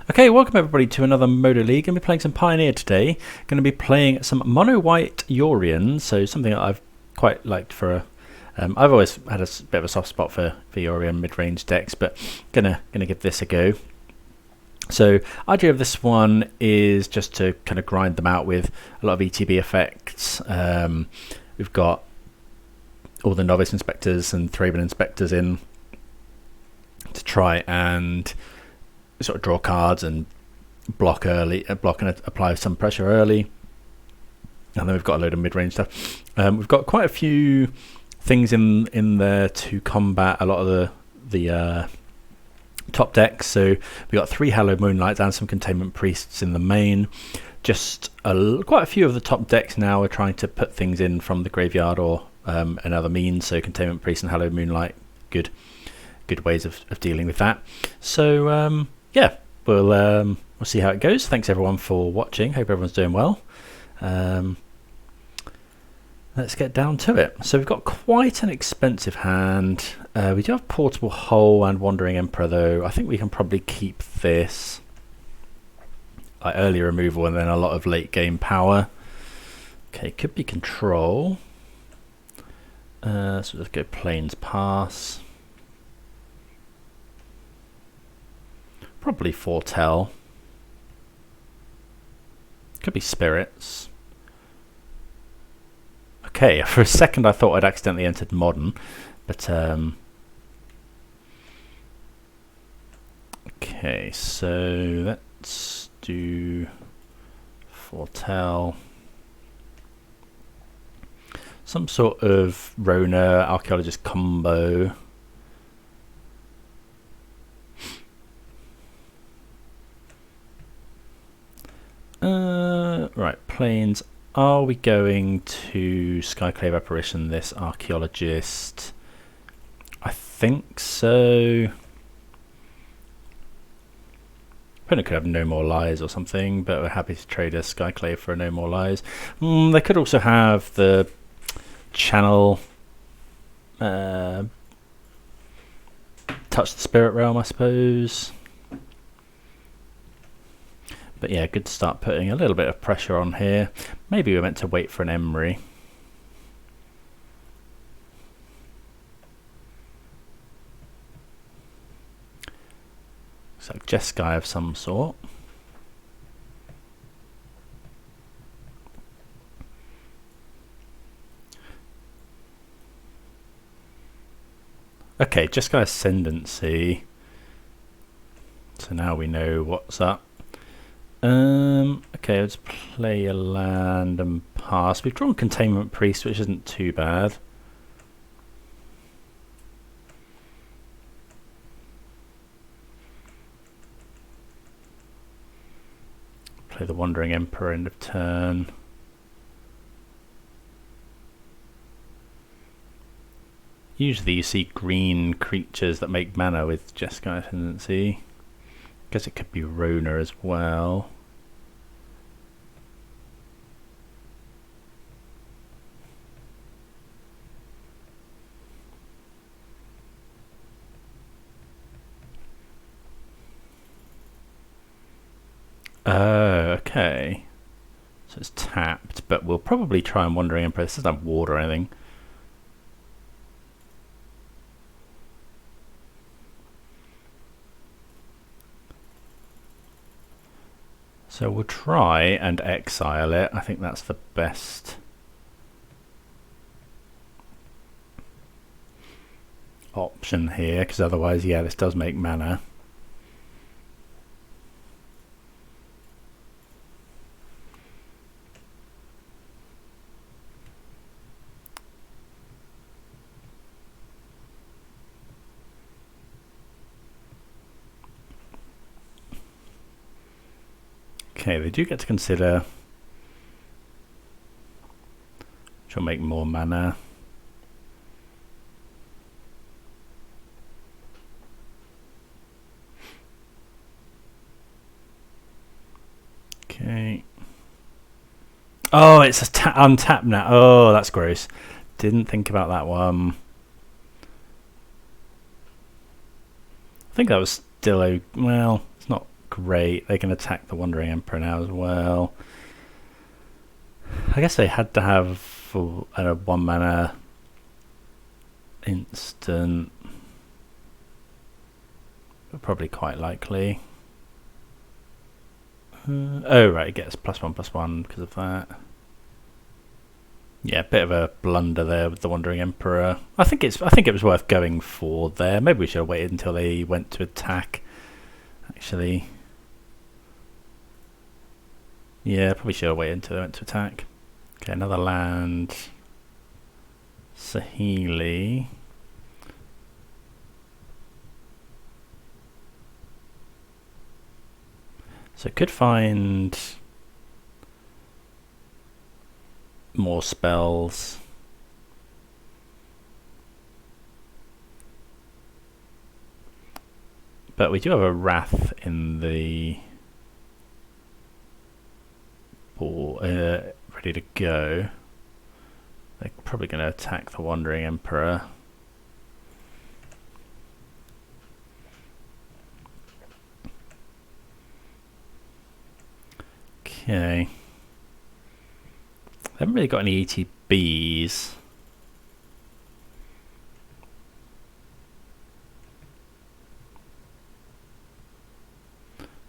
Okay, welcome everybody to another Modo League. Going to be playing some Pioneer today. Going to be playing some mono white Yorion, so something that I've quite liked for a. I've always had a bit of a soft spot for Yorion mid-range decks, but gonna give this a go. So idea of this one is just to kind of grind them out with a lot of ETB effects. We've got all the Novice Inspectors and Thraben Inspectors in to try and sort of draw cards and block and apply some pressure early. And then we've got a load of mid-range stuff. We've got quite a few things in there to combat a lot of the top decks. So we've got 3 Hallowed Moonlights and some Containment Priests in the main. Just quite a few of the top decks now are trying to put things in from the graveyard or another means. So Containment Priest and Hallowed Moonlight, good ways of dealing with that. So yeah, we'll see how it goes. Thanks everyone for watching. Hope everyone's doing well. Let's get down to it. So we've got quite an expensive hand. We do have Portable Hole and Wandering Emperor though. I think we can probably keep this. Like early removal and then a lot of late game power. Okay, could be control. So let's go Plains Pass. Probably Foretell. Could be Spirits. Okay, for a second I thought I'd accidentally entered Modern, but okay, so let's do Foretell. Some sort of Rona Archaeologist combo. Right, Plains. Are we going to Skyclave Apparition this Archaeologist? I think so. Opponent could have No More Lies or something, but we're happy to trade a Skyclave for a No More Lies. They could also have the Channel Touch the Spirit Realm, I suppose. But yeah, good to start putting a little bit of pressure on here. Maybe we're meant to wait for an Emery. So Jeskai of some sort. Okay, Jeskai Ascendancy. So now we know what's up. Okay, let's play a land and pass. We've drawn Containment Priest, which isn't too bad. Play the Wandering Emperor end of turn. Usually you see green creatures that make mana with Jeskai Ascendancy. Guess it could be Rona as well. Okay. So it's tapped, but we'll probably try and Wandering Emperor. This doesn't have water or anything. So we'll try and exile it. I think that's the best option here, because otherwise, yeah, this does make mana. Okay, they do get to consider, which will make more mana. Okay. Oh, it's untapped now. Oh, that's gross. Didn't think about that one. I think that was still well, it's not great. They can attack the Wandering Emperor now as well. I guess they had to have a 1 mana instant. Probably quite likely. Oh right, it gets +1/+1 because of that. Yeah, bit of a blunder there with the Wandering Emperor. I think it was worth going for there. Maybe we should have waited until they went to attack. Actually, yeah, probably should have waited until they went to attack. Okay, another land. Saheeli. So could find more spells. But we do have a Wrath in the ball, ready to go. They're probably going to attack the Wandering Emperor. Okay. They haven't really got any ETBs.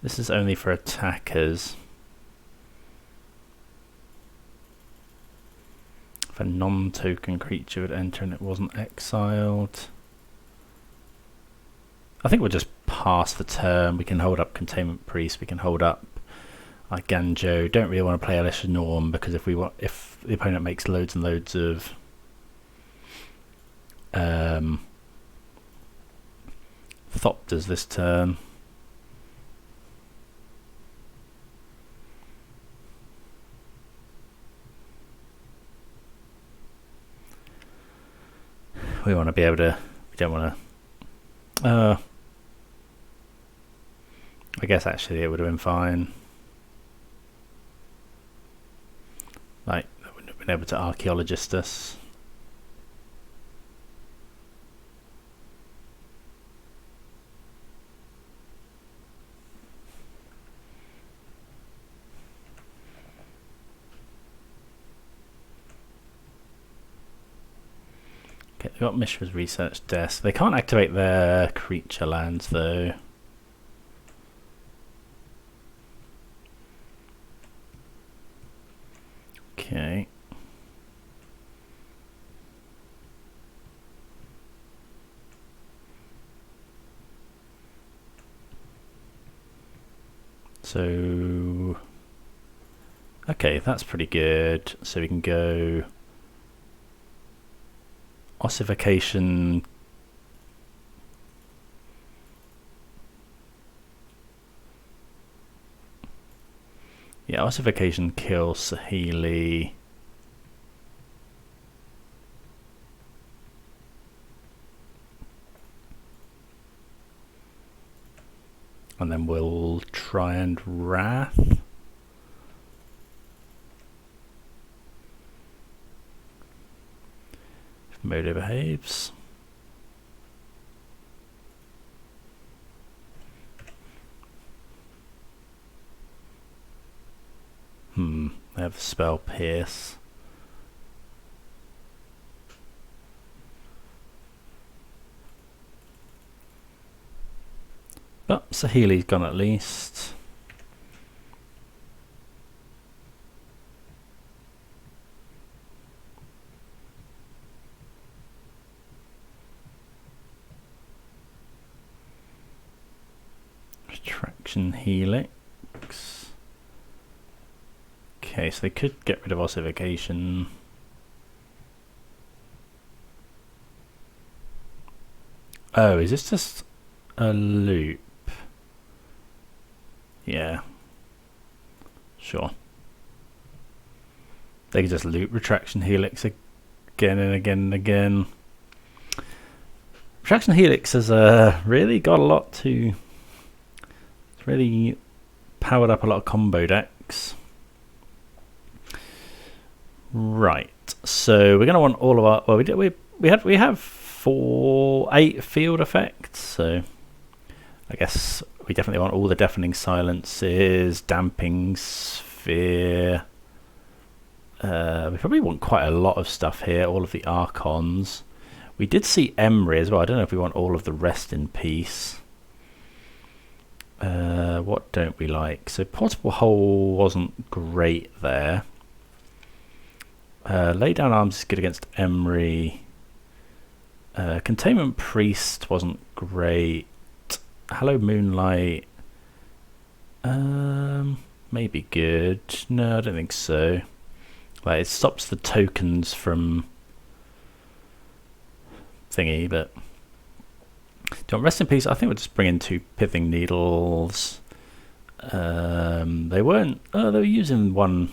This is only for attackers. If a non-token creature would enter and it wasn't exiled. I think we'll just pass the turn. We can hold up Containment Priest. We can hold up Eiganjo. Don't really want to play Elesh and Norn because if the opponent makes loads and loads of Thopters this turn. We want to be able to. We don't want to. I guess actually it would have been fine. Like, they wouldn't have been able to archaeologist us. Okay, they've got Mishra's Research Desk. They can't activate their creature lands though. Okay. So, okay, that's pretty good. So we can go Ossification. Yeah, Ossification kills Saheeli. And then we'll try and Wrath. If Modo behaves. They have spell Pierce. But Saheeli's gone at least. Retraction Helix. Okay, so they could get rid of Ossification. Oh, is this just a loop? Yeah. Sure. They could just loop Retraction Helix again and again and again. Retraction Helix has really got a lot to... It's really powered up a lot of combo decks. Right, so we're going to want all of our... Well, we have 8 field effects, so I guess we definitely want all the Deafening Silences, Damping Sphere. We probably want quite a lot of stuff here, all of the Archons. We did see Emeria as well. I don't know if we want all of the Rest in Peace. What don't we like? So Portable Hole wasn't great there. Lay Down Arms is good against Emery. Containment Priest wasn't great. Hallowed Moonlight maybe good. No, I don't think so. Like, it stops the tokens from thingy, but do you want Rest in Peace? I think we'll just bring in 2 Pithing Needles. They weren't. Oh, they were using 1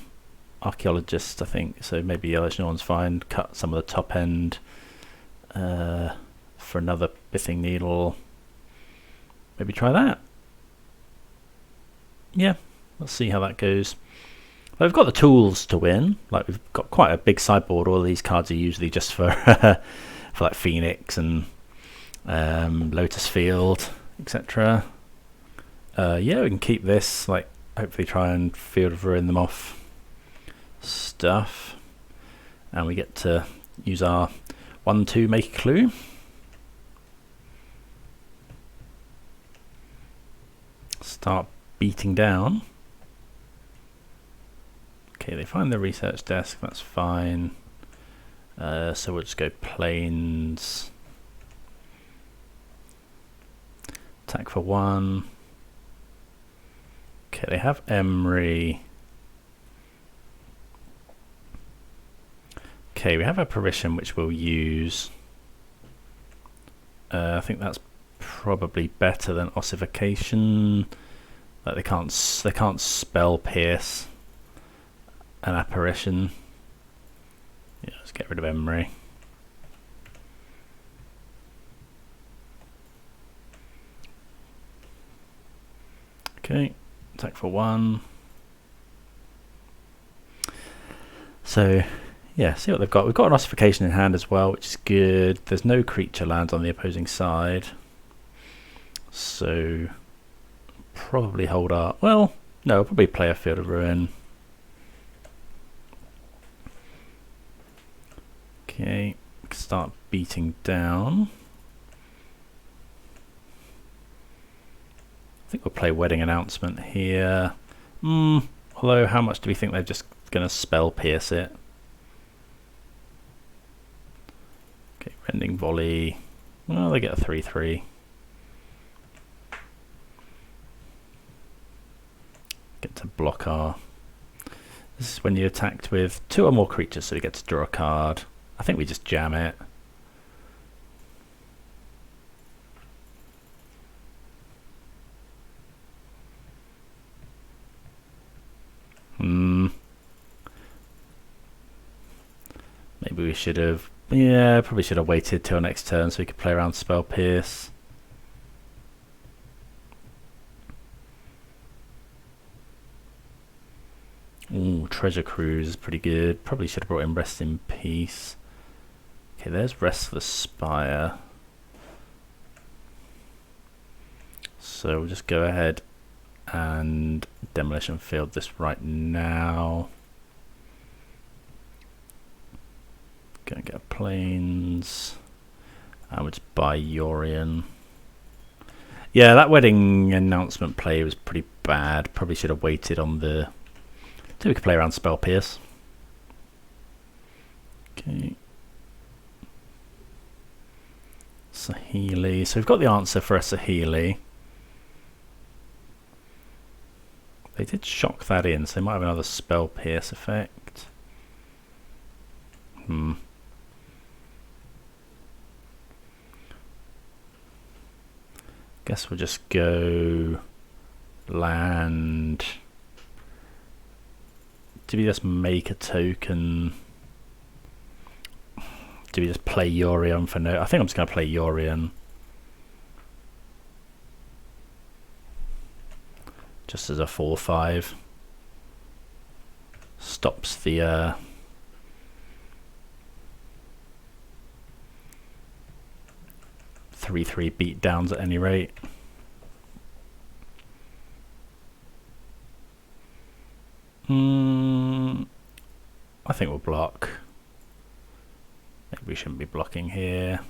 Archaeologist, I think. So maybe Elesh Norn's fine. Cut some of the top end for another Pithing Needle. Maybe try that. Yeah, let's see how that goes. But we've got the tools to win. Like, we've got quite a big sideboard. All these cards are usually just for for like Phoenix and Lotus Field, etc. Yeah, we can keep this. Like, hopefully try and Field of Ruin them off stuff, and we get to use our 1/2 make a clue. Start beating down. Okay, they find the research desk, that's fine. So we'll just go planes. Attack for 1. Okay, they have Emery. Okay, we have Apparition, which we'll use. I think that's probably better than Ossification. Like, they can't spell pierce an Apparition. Yeah, let's get rid of Emery. Okay, attack for 1. So yeah, see what they've got. We've got an Ossification in hand as well, which is good. There's no creature lands on the opposing side, so probably hold our... Well, no, probably play a Field of Ruin. Okay, start beating down. I think we'll play Wedding Announcement here. Although, how much do we think they're just going to spell pierce it? Okay, Rending Volley. Well, they get a 3/3. Get to block our... This is when you're attacked with 2 or more creatures, so you get to draw a card. I think we just jam it. Maybe we should have... Yeah, probably should have waited till next turn so we could play around Spell Pierce. Ooh, Treasure Cruise is pretty good. Probably should have brought in Rest in Peace. Okay, there's Restless Spire. So we'll just go ahead and Demolition Field this right now. Gonna get planes. I would just buy Yorion. Yeah, that Wedding Announcement play was pretty bad. Probably should have waited on the... So we could play around Spell Pierce. Okay. Saheeli. So we've got the answer for a Saheeli. They did shock that in, so they might have another Spell Pierce effect. Guess we'll just go land. Do we just make a token? Do we just play Yorion for no? I think I'm just going to play Yorion. Just as a 4/5. Stops the... 3/3 beat downs at any rate. I think we'll block. Maybe we shouldn't be blocking here,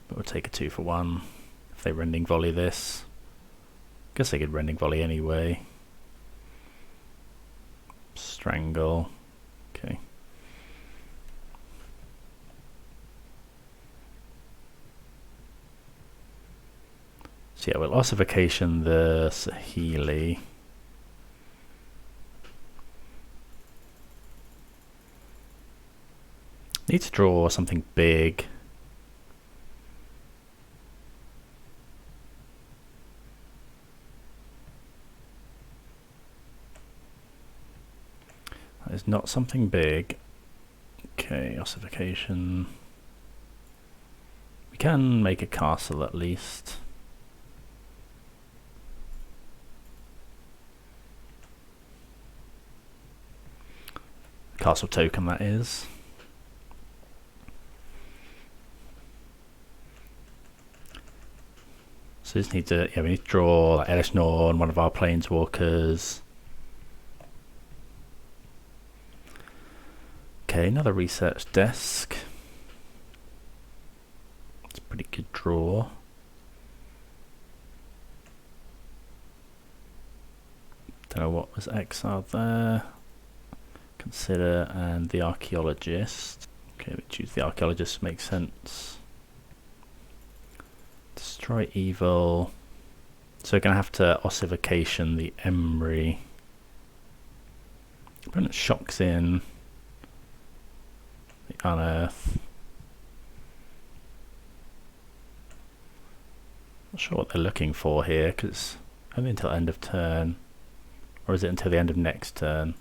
but we'll take a 2 for 1 if they rending volley this. Guess they could rending volley anyway. Strangle. Okay. So yeah, we'll Ossification the Sahili. Need to draw something big. That is not something big. Okay, Ossification. We can make a castle at least. Castle token, that is. So we just need to, we need to draw like Elesh Norn, one of our planeswalkers. Okay, another research desk. It's a pretty good draw. Don't know what was exiled there. Consider and the Archaeologist. Okay, we choose the Archaeologist, makes sense. Destroy evil. So we're going to have to Ossification the Emery. Opponent shocks in. The Unearth. Not sure what they're looking for here, because it's only until end of turn. Or is it until the end of next turn?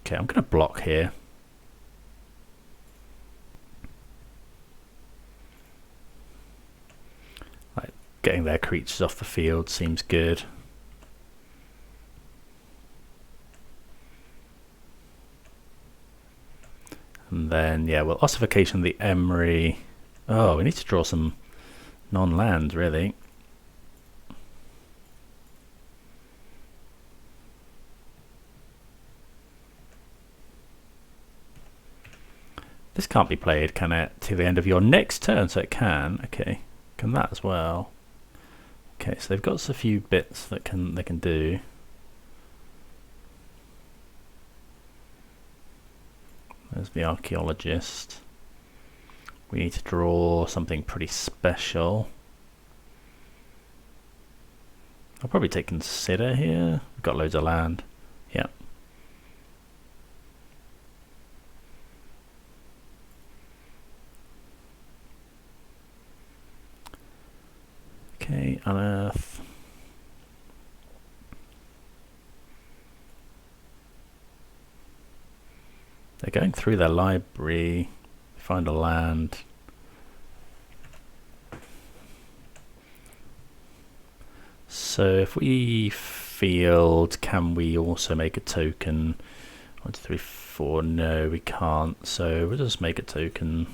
Okay, I'm going to block here. Like, getting their creatures off the field seems good. And then, yeah, we'll Ossification the Emery. Oh, we need to draw some non-land, really. This can't be played, can it? To the end of your next turn, so it can. Okay, can that as well. Okay, so they've got a few bits that they can do. There's the Archaeologist. We need to draw something pretty special. I'll probably take Consider here. We've got loads of land. Yeah. Okay, Unearth. They're going through their library, find a land. So if we field, can we also make a token? 1, 2, 3, 4. No, we can't. So we'll just make a token.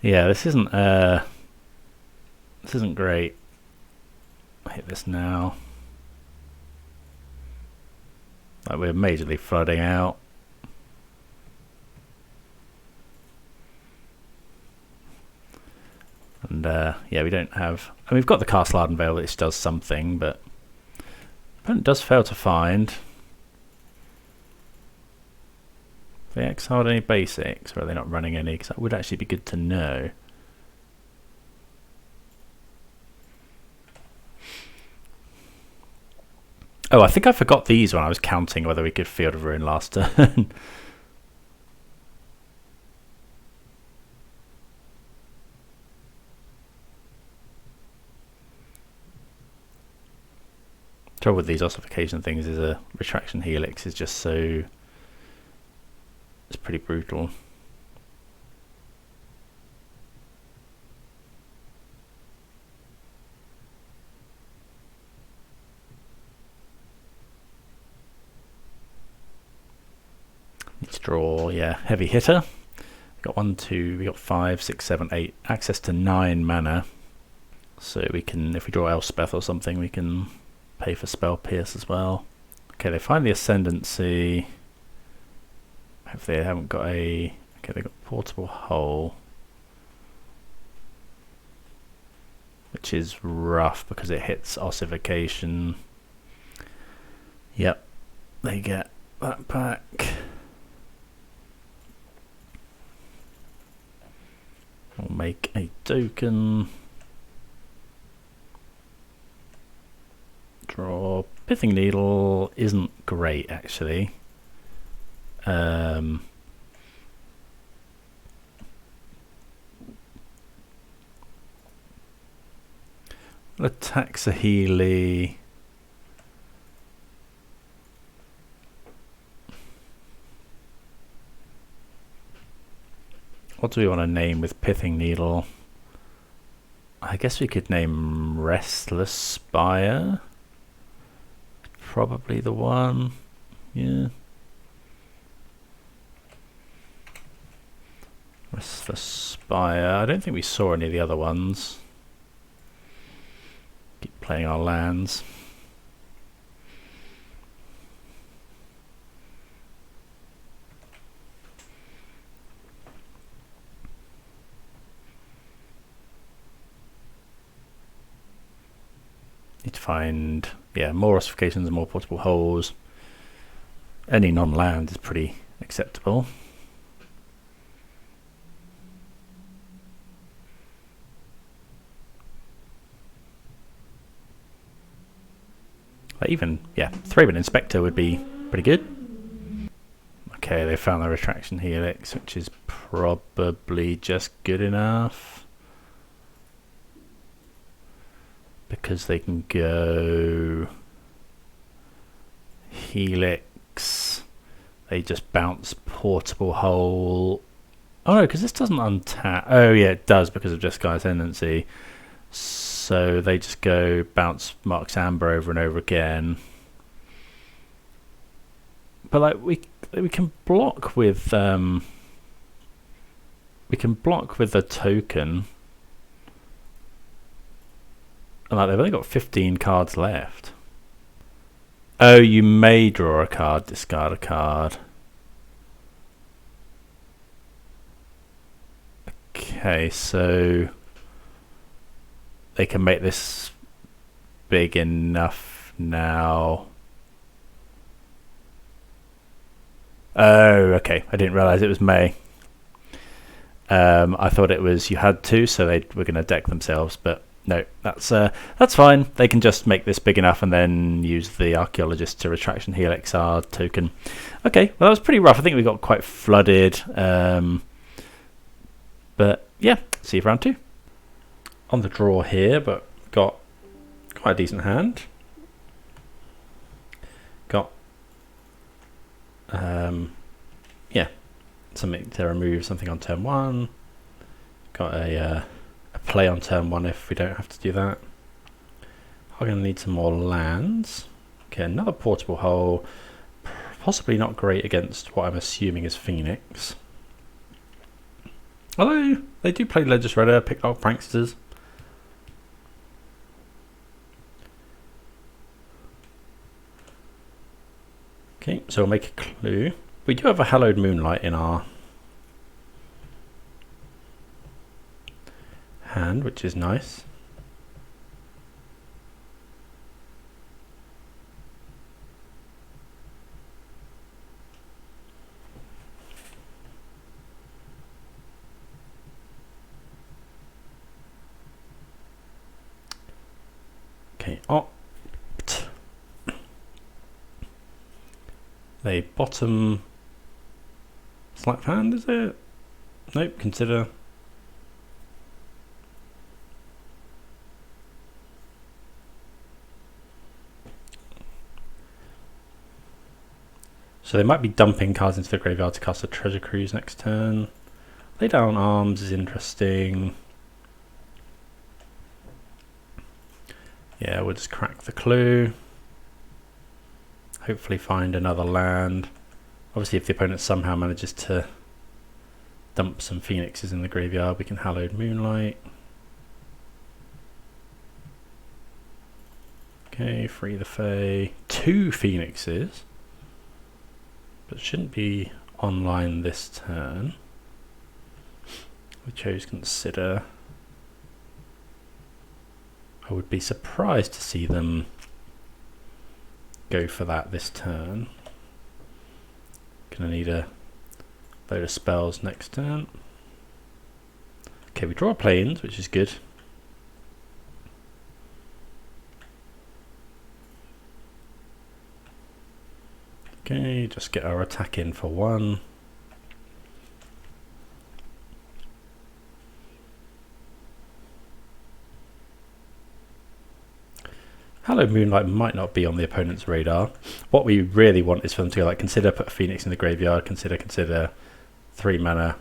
Yeah, this isn't great. I'll hit this now. Like, we're majorly flooding out. And yeah, we don't have. I mean, we've got the Castle Ardenvale, which does something, but opponent does fail to find. Have they exiled any basics, or are they not running any? Because that would actually be good to know. Oh, I think I forgot these when I was counting whether we could Field of Ruin last turn. Trouble with these Ossification things is a Retraction Helix is just so... it's pretty brutal. draw, yeah, heavy hitter. We got 1, 2, we got 5, 6, 7, 8. Access to 9 mana. So we can, if we draw Elspeth or something, we can pay for Spell Pierce as well. Okay, they find the Ascendancy. Hopefully they haven't got a... Okay, they've got Portable Hole. Which is rough because it hits Ossification. Yep, they get that back. We'll make a token. Draw. Pithing Needle isn't great actually. Attack Saheeli. What do we want to name with Pithing Needle? I guess we could name Restless Spire. Probably the one. Yeah. Restless Spire. I don't think we saw any of the other ones. Keep playing our lands. Need to find, yeah, more ossifications and more portable holes. Any non-land is pretty acceptable. But even, yeah, Thraben Inspector would be pretty good. Okay, they found the Retraction Helix, which is probably just good enough. Because they can go Helix, they just bounce Portable Hole. Oh no, because this doesn't untap. Oh yeah, it does because of Jeskai Tendency. So they just go bounce Mark's Amber over and over again. But like we can block with the token. And like they've only got 15 cards left. Oh, you may draw a card, discard a card. Okay, so they can make this big enough now. Oh, okay. I didn't realize it was May. I thought it was you had to, so they were going to deck themselves, but no, that's fine. They can just make this big enough and then use the Archaeologist to Retraction Helix our token. Okay, well that was pretty rough. I think we got quite flooded. But yeah, see you for round 2. On the draw here, but got quite a decent hand. Got yeah, something to remove something on turn 1. Got a play on turn 1 if we don't have to do that. I'm going to need some more lands. Okay, another Portable Hole. Possibly not great against what I'm assuming is Phoenix. Although they do play Legislator, Picklock Pranksters. Okay, so we'll make a clue. We do have a Hallowed Moonlight in our hand, which is nice. Okay, opt. They bottom slap hand, is it? Nope, consider. So they might be dumping cards into the graveyard to cast a Treasure Cruise next turn. Lay Down Arms is interesting. Yeah, we'll just crack the clue. Hopefully find another land. Obviously, if the opponent somehow manages to dump some phoenixes in the graveyard, we can Hallowed Moonlight. Okay, free the Fae. 2 phoenixes, but shouldn't be online this turn. We chose Consider. I would be surprised to see them go for that this turn. Gonna need a load of spells next turn. Okay, we draw planes, which is good. Okay, just get our attack in for 1. Hallowed Moonlight might not be on the opponent's radar. What we really want is for them to go like consider, put a Phoenix in the graveyard, consider 3 mana.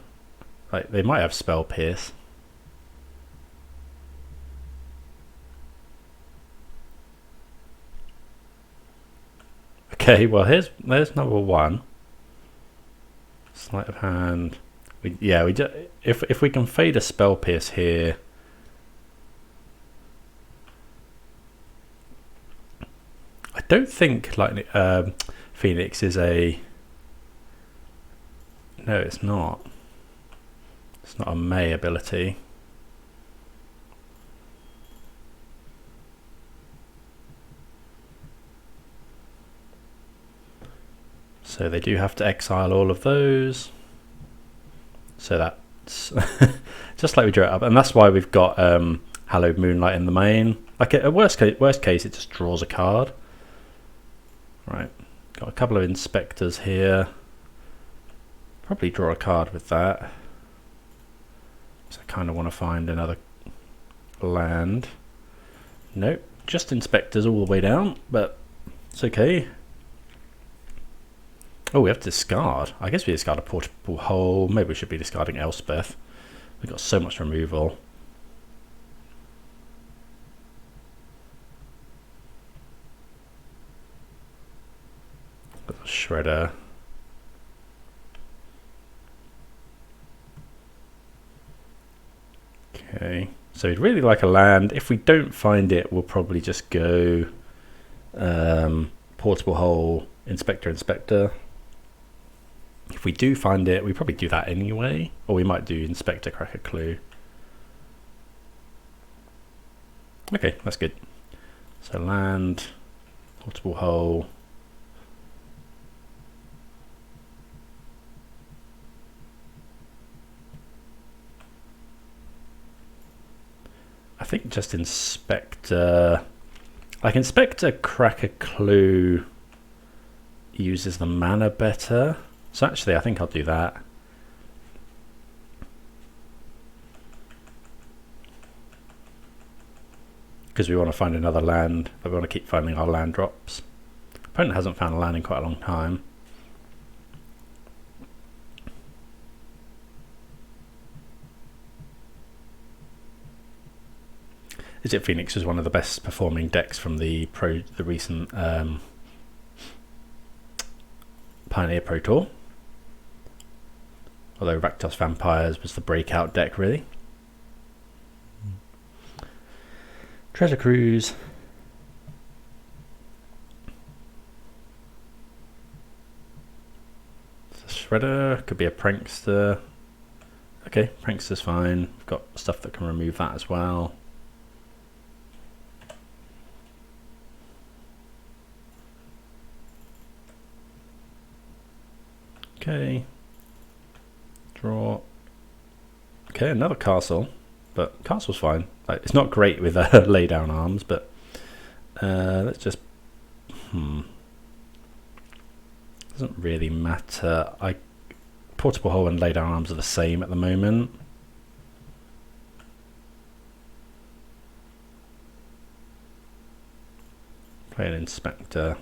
Like they might have Spell Pierce. Okay, well there's number 1. Sleight of hand. If we can fade a Spell Pierce here. I don't think like Phoenix is a. No, it's not. It's not a May ability. So they do have to exile all of those. So that's just like we drew it up, and that's why we've got Hallowed Moonlight in the main. Like at worst case, it just draws a card. Right, got a couple of inspectors here. Probably draw a card with that. So I kind of want to find another land. Nope, just inspectors all the way down, but it's okay. Oh, we have to discard. I guess we discard a Portable Hole. Maybe we should be discarding Elspeth. We've got so much removal. Got the Shredder. Okay, so we'd really like a land. If we don't find it, we'll probably just go Portable Hole, Inspector. If we do find it, we probably do that anyway, or we might do Inspector, Crack a Clue. Okay, that's good. So land, Portable Hole. I think just Inspector, like Inspector, Crack a Clue uses the mana better. So actually I think I'll do that. Because we want to find another land, but we want to keep finding our land drops. Opponent hasn't found a land in quite a long time. Is it Phoenix is one of the best performing decks from the recent Pioneer Pro Tour. Although Rakdos Vampires was the breakout deck, really. Treasure Cruise. Shredder, could be a Prankster. Okay, Prankster's fine. We've got stuff that can remove that as well. Okay. Draw. Okay, another castle, but castle's fine. Like, it's not great with lay down arms, but let's just. Doesn't really matter. Portable Hole and lay down arms are the same at the moment. Play an Inspector.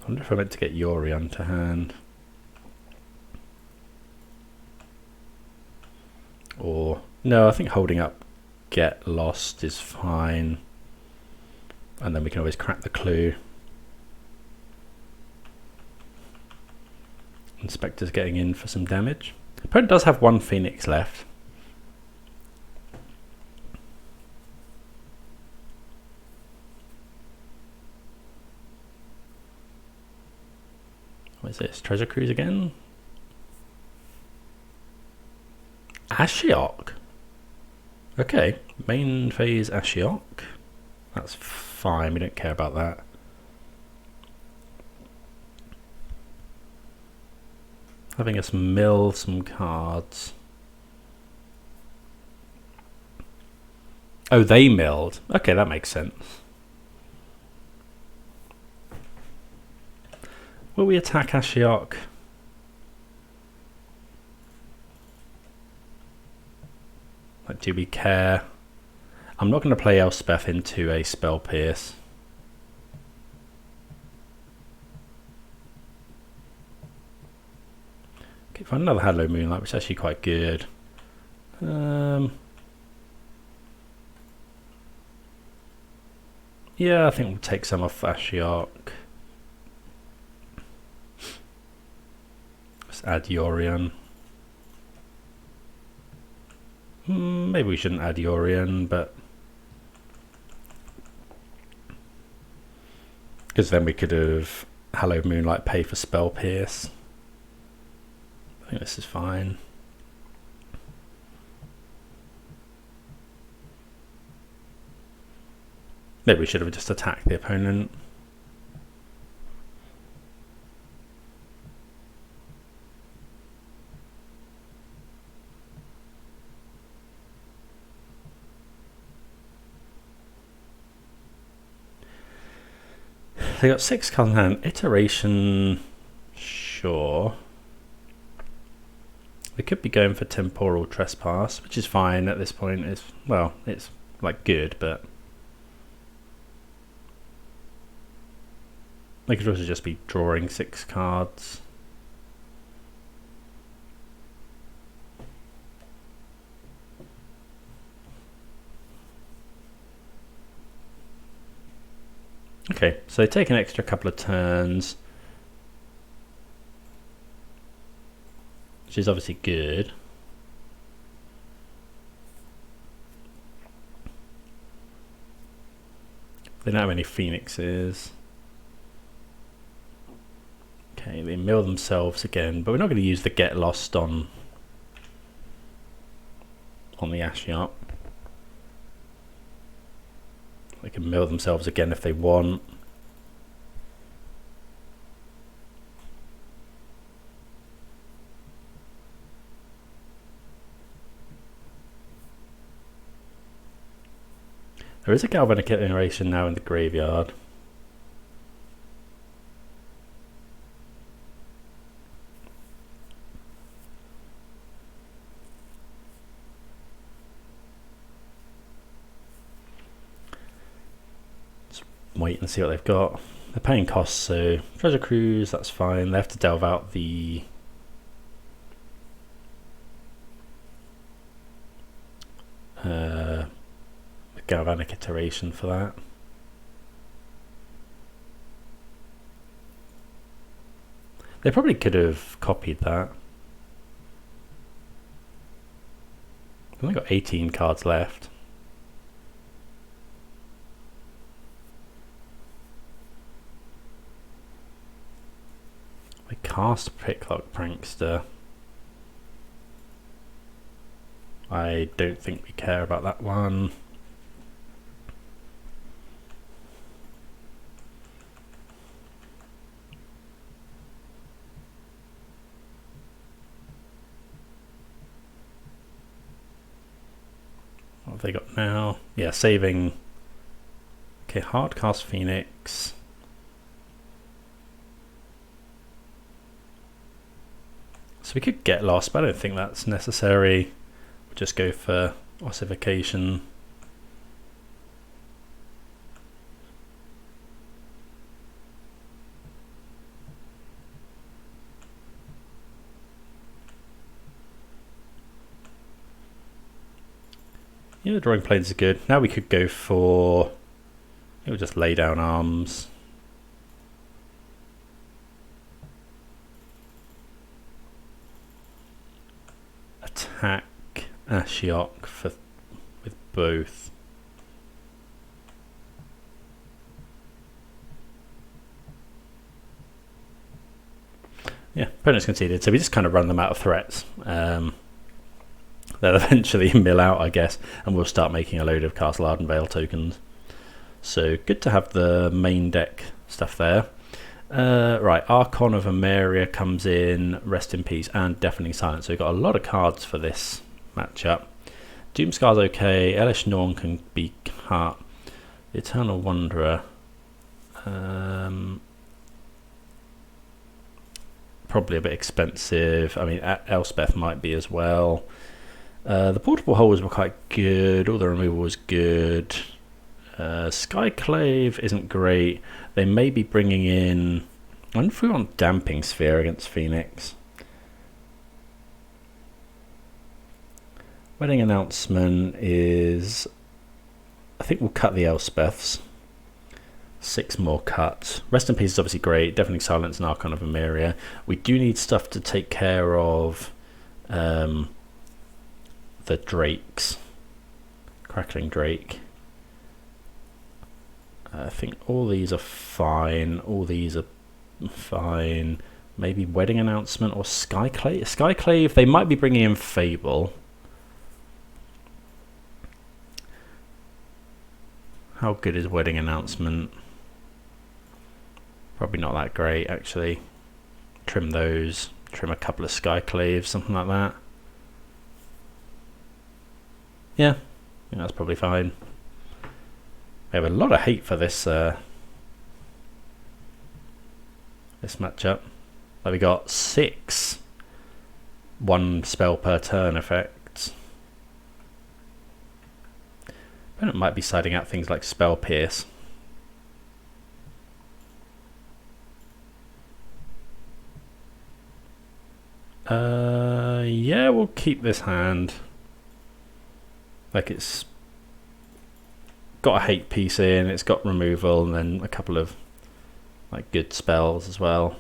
I wonder if I meant to get Yorion to hand. Or, no, I think holding up Get Lost is fine. And then we can always crack the clue. Inspector's getting in for some damage. Opponent does have one Phoenix left. What is this? Treasure Cruise again? Ashiok. Okay, main phase Ashiok. That's fine, we don't care about that. Having us mill some cards. Oh, they milled. Okay, that makes sense. Will we attack Ashiok? Like, do we care? I'm not going to play Elspeth into a Spell Pierce. Okay, find another Hallowed Moonlight, which is actually quite good. Yeah, I think we'll take some off Ashiok. Let's add Yorion. Maybe we shouldn't add Yorion, but because then we could have Hallowed Moonlight pay for Spell Pierce. I think this is fine. Maybe we should have just attacked the opponent. They got 6 cards in hand. Iteration, sure. They could be going for Temporal Trespass, which is fine at this point. It's, well, it's like good, but they could also just be drawing 6 cards. Okay, so they take an extra couple of turns, which is obviously good. They don't have any Phoenixes. Okay, they mill themselves again, but we're not going to use the Get Lost on the Ashiok. They can mill themselves again if they want. There is a Galvanic Iteration now in the graveyard. Wait and see what they've got. They're paying costs, so Treasure Cruise, that's fine. They have to delve out the Galvanic Iteration for that. They probably could have copied that. They've only got 18 cards left. They cast Picklock Prankster. I don't think we care about that one. What have they got now? Yeah, saving. Okay, Hardcast Phoenix. So we could get lost, but I don't think that's necessary. We'll just go for Ossification. Yeah, drawing planes is good. Now we could go for, we'll just lay down arms. pack Ashiok with both. Yeah, opponent's conceded, so we just kind of run them out of threats. They'll eventually mill out, I guess, and we'll start making a load of Castle Ardenvale tokens. So good to have the main deck stuff there. Right, Archon of Emeria comes in, Rest in Peace and Deafening Silence. So we've got a lot of cards for this matchup. Doomskar's okay, Elesh Norn can be cut. The Eternal Wanderer. Probably a bit expensive. I mean, Elspeth might be as well. The portable holes were quite good. All the removal was good. Skyclave isn't great. They may be bringing in... I wonder if we want Damping Sphere against Phoenix. Wedding Announcement is... I think we'll cut the Elspeths. 6 more cuts. Rest in Peace is obviously great. Deafening Silence and Archon of Emeria. We do need stuff to take care of the Drakes. Crackling Drake. I think all these are fine. All these are fine. Maybe Wedding Announcement or Skyclave. Skyclave, they might be bringing in Fable. How good is Wedding Announcement? Probably not that great, actually. Trim those. Trim a couple of Skyclaves, something like that. Yeah, I think that's probably fine. We have a lot of hate for this this matchup. Like we got 6 1 spell per turn effects. Opponent might be siding out things like Spell Pierce. Yeah, we'll keep this hand. Like it's got a hate piece in, it's got removal, and then a couple of like good spells as well.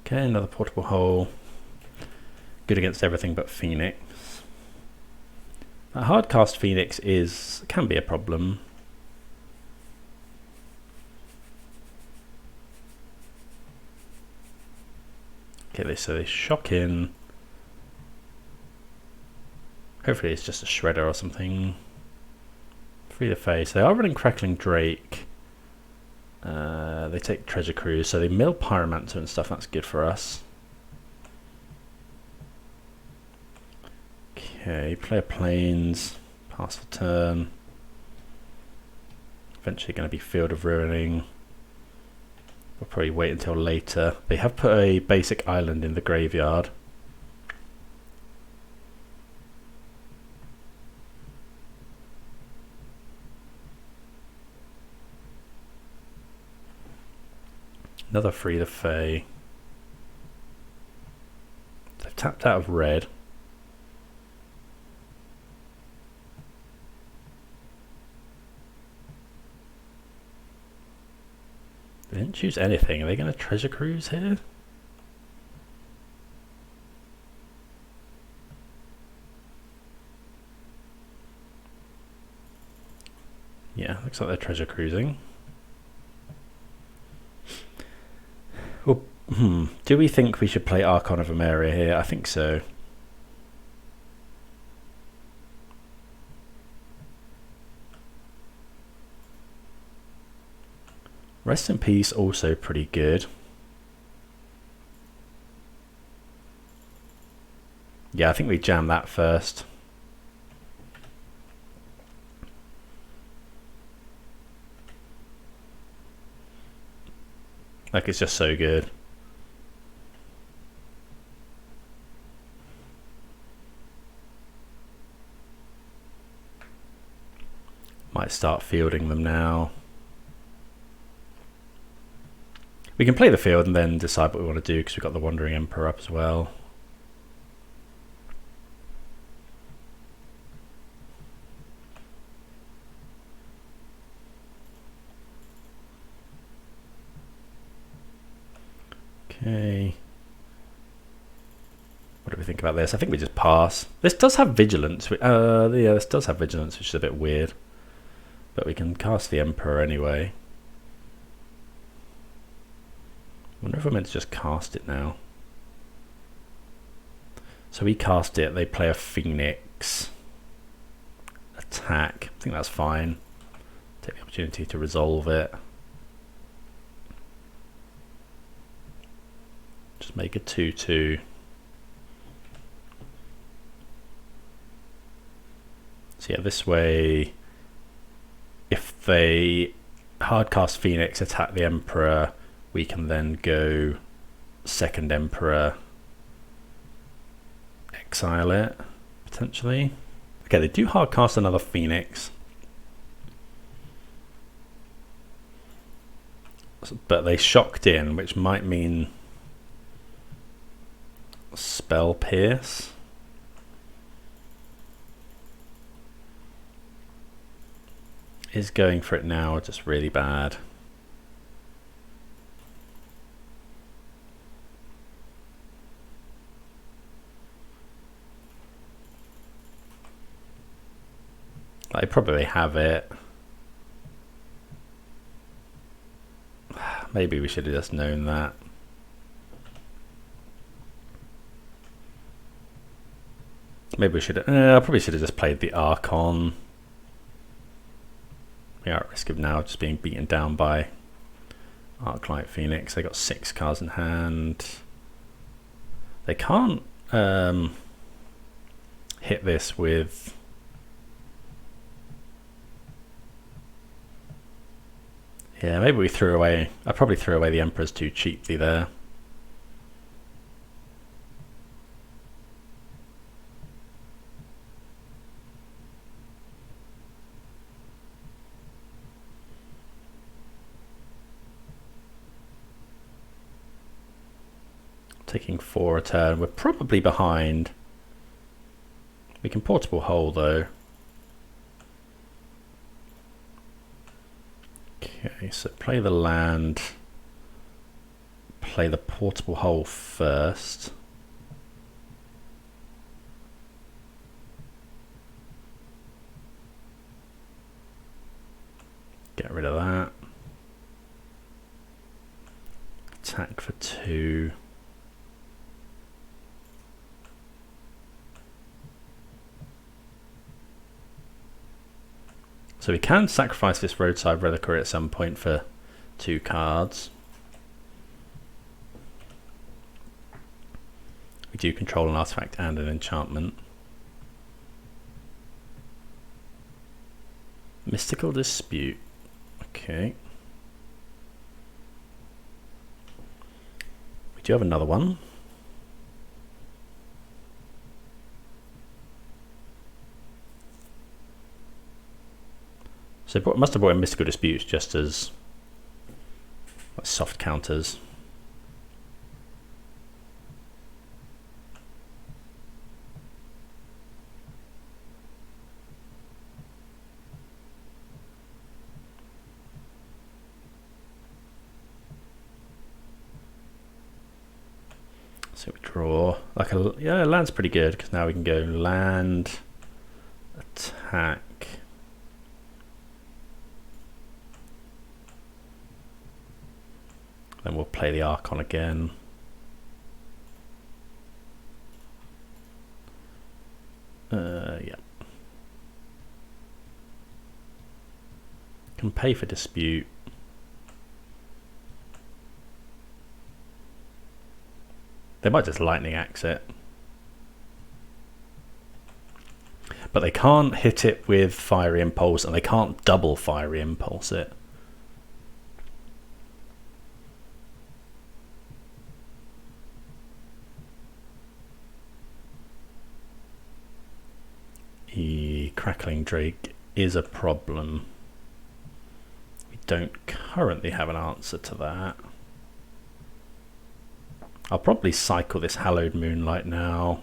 Okay, another portable hole. Good against everything but Phoenix. A hard cast Phoenix can be a problem. Okay, so they shock in. Hopefully it's just a shredder or something. Free the face. They are running Crackling Drake. They take Treasure Cruise, so they mill Pyromancer and stuff. That's good for us. Okay, player Plains. Pass the turn. Eventually going to be Field of Ruining. We'll probably wait until later. They have put a basic island in the graveyard. Another Free the Fae. They've tapped out of red. They didn't choose anything. Are they going to Treasure Cruise here? Yeah, looks like they're Treasure Cruising. Well, do we think we should play Archon of Emeria here? I think so. Rest in Peace also pretty good. Yeah, I think we jam that first. Like, it's just so good. Might start fielding them now. We can play the field and then decide what we want to do because we've got the Wandering Emperor up as well. Okay. What do we think about this? I think we just pass. This does have vigilance. Yeah, this does have vigilance, which is a bit weird. But we can cast the Emperor anyway. I wonder if we're meant to just cast it now. So we cast it, they play a Phoenix. Attack. I think that's fine. Take the opportunity to resolve it. Just make a 2/2. So yeah, this way, if they hardcast Phoenix, attack the Emperor, we can then go second Emperor, exile it, potentially. Okay, they do hardcast another Phoenix. But they shocked in, which might mean Spell Pierce. Is going for it now just really bad? I probably have it. Maybe we should have just known that. Maybe we should have, I probably should have just played the Archon. We are at risk of now just being beaten down by Arclight Phoenix. They got 6 cards in hand. They can't hit this with... Yeah, maybe we threw away... I probably threw away the Emperors too cheaply there. Taking 4 a turn. We're probably behind. We can portable hole though. Okay, so play the land. Play the portable hole first. Get rid of that. Attack for 2. So we can sacrifice this Roadside Reliquary at some point for 2 cards. We do control an artifact and an enchantment. Mystical Dispute. Okay. We do have another one. So must have brought in Mystical Disputes just as like soft counters. So we draw like a, yeah, land's pretty good because now we can go land, attack. Then we'll play the Archon again. Yeah. Can pay for dispute. They might just lightning axe it. But they can't hit it with Fiery Impulse and they can't double Fiery Impulse it. Crackling Drake is a problem. We don't currently have an answer to that. I'll probably cycle this Hallowed Moonlight now.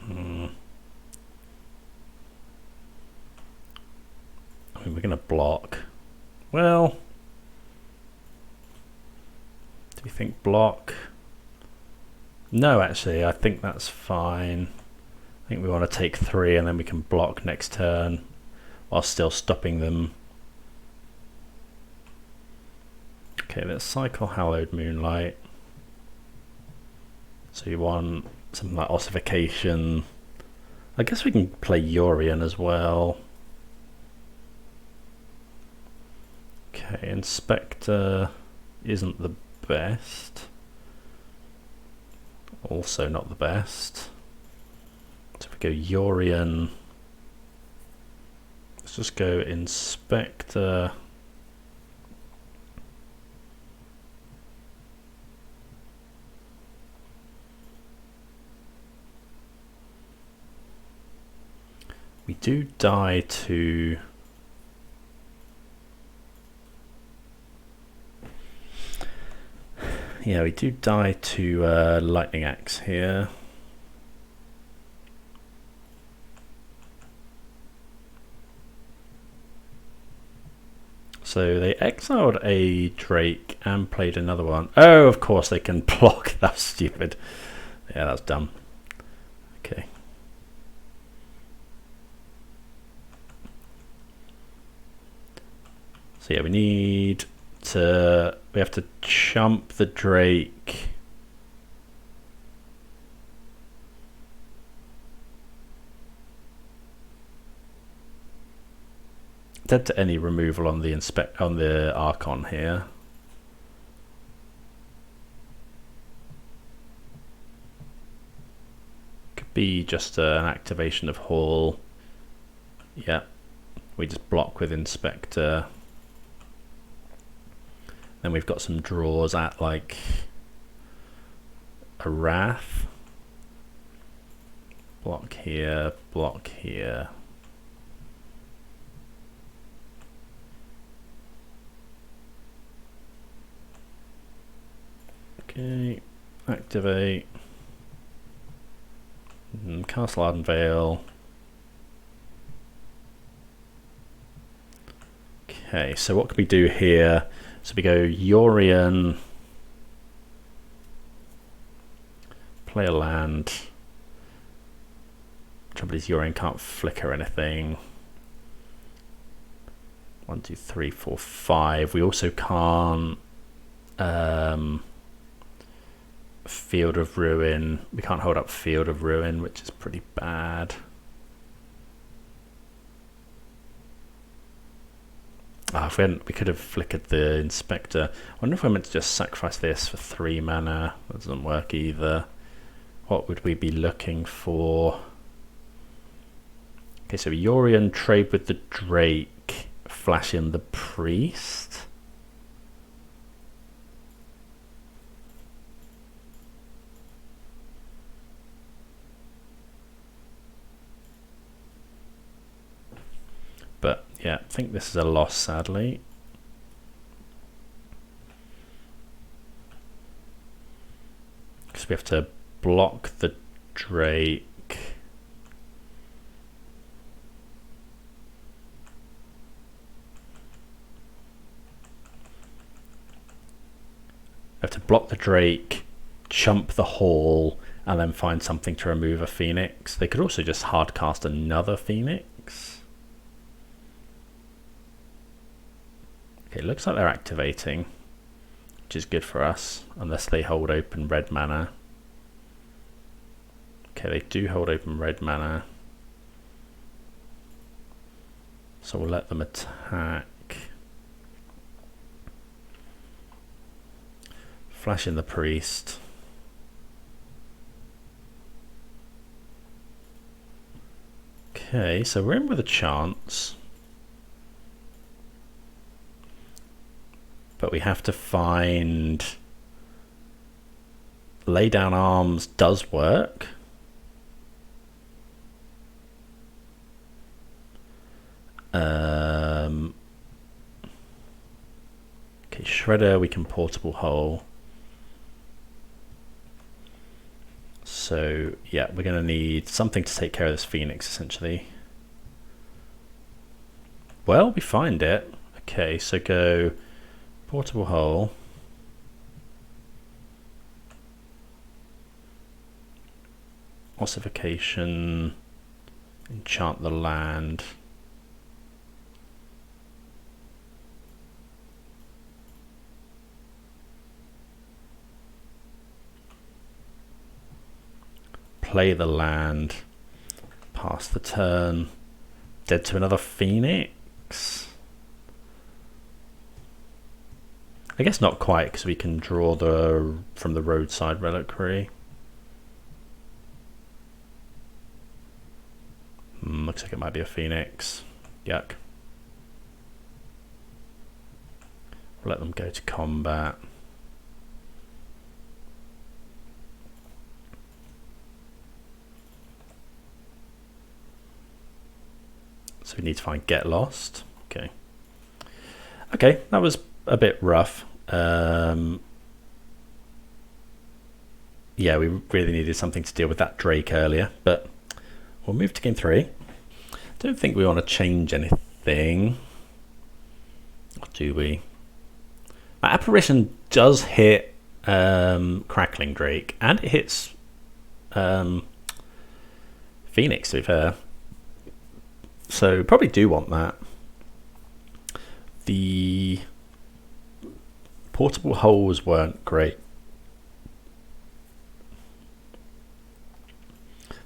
I mean, we're going going to block. Well, do we think block? No, actually, I think that's fine. I think we want to take 3 and then we can block next turn while still stopping them. Okay, let's cycle Hallowed Moonlight. So you want something like Ossification. I guess we can play Yorion as well. Okay, Inspector isn't the best. Also not the best. So if we go Yorion, let's just go Inspector. We do die to we do die to Lightning Axe here. So they exiled a Drake and played another one. Oh, of course they can block. That's stupid. Yeah, that's dumb. Okay. So yeah, we have to chump the Drake. Dead to any removal on the Archon here. Could be just an activation of Hall. Yeah, we just block with Inspector. Then we've got some draws at like a Wrath. Block here, block here. Okay, activate. Castle Ardenvale. Okay, so what can we do here? So we go Yorion, play a land. Trouble is Yorion can't flicker anything. 1, 2, 3, 4, 5. We also can't Field of Ruin. We can't hold up Field of Ruin, which is pretty bad. If we hadn't, we could have flickered the Inspector. I wonder if we're meant to just sacrifice this for 3 mana. That doesn't work either. What would we be looking for? Okay, so Yorion trade with the Drake, flash in the Priest. But yeah, I think this is a loss, sadly. Because we have to block the Drake. We have to block the Drake, chump the Hall, and then find something to remove a Phoenix. They could also just hardcast another Phoenix. Okay, it looks like they're activating, which is good for us, unless they hold open red mana. Okay, they do hold open red mana. So we'll let them attack. Flash in the Priest. Okay, so we're in with a chance. But we have to find... Lay down arms does work. Okay, Shredder, we can portable hole. So yeah, we're going to need something to take care of this Phoenix essentially. Well, we find it. Okay, so go portable hole. Ossification. Enchant the land. Play the land. Pass the turn. Dead to another Phoenix. I guess not quite, because we can draw from the Roadside Reliquary. Looks like it might be a Phoenix. Yuck. Let them go to combat. So we need to find Get Lost. Okay. Okay, that was a bit rough. Yeah, we really needed something to deal with that Drake earlier, but we'll move to game 3. Don't think we want to change anything. Or do we? Apparition does hit Crackling Drake, and it hits Phoenix, to be fair. So probably do want that. The portable holes weren't great.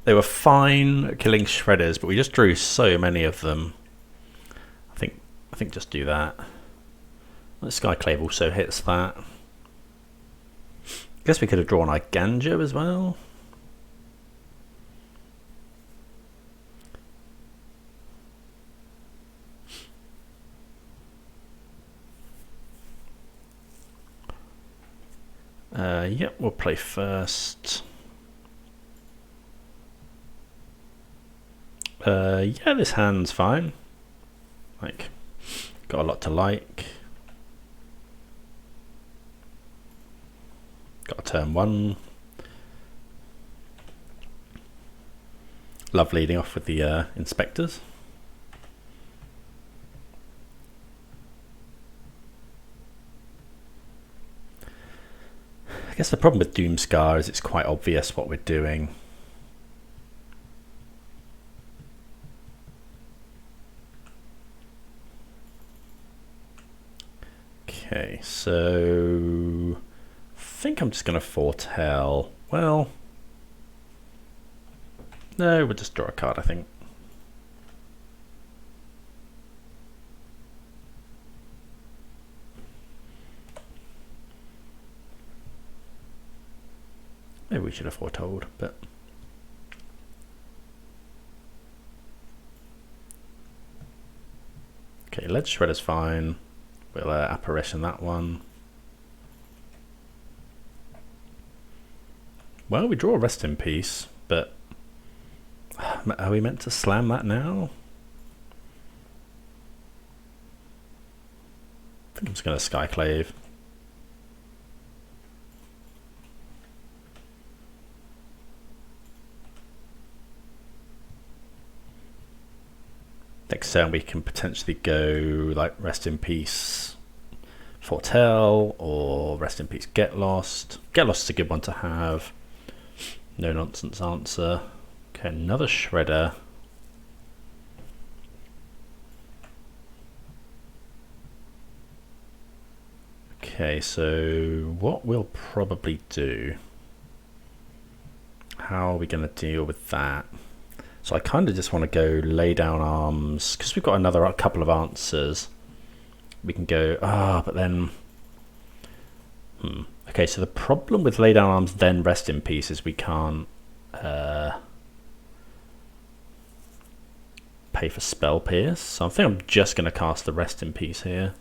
They were fine at killing shredders, but we just drew so many of them. I think just do that. The Skyclave also hits that. Guess we could have drawn Eiganjo as well. Yep, we'll play first. Yeah, this hand's fine. Like, got a lot to like. Got a turn 1. Love leading off with the inspectors. I guess the problem with Doomskar is it's quite obvious what we're doing. Okay, so I think I'm just going to foretell. Well, no, we'll just draw a card, I think. Maybe we should have foretold, but okay, Lead Shredder's fine. We'll Apparition that one. Well, we draw a Rest in Peace, but are we meant to slam that now? I think I'm just going to Skyclave. Next turn we can potentially go like Rest in Peace Foretell or Rest in Peace Get Lost. Get Lost is a good one to have. No nonsense answer. Okay, another Shredder. Okay, so what we'll probably do, how are we going to deal with that? So I kind of just want to go Lay Down Arms, because we've got a couple of answers. We can go, but then... Okay, so the problem with Lay Down Arms, then Rest in Peace, is we can't pay for Spell Pierce. So I think I'm just going to cast the Rest in Peace here.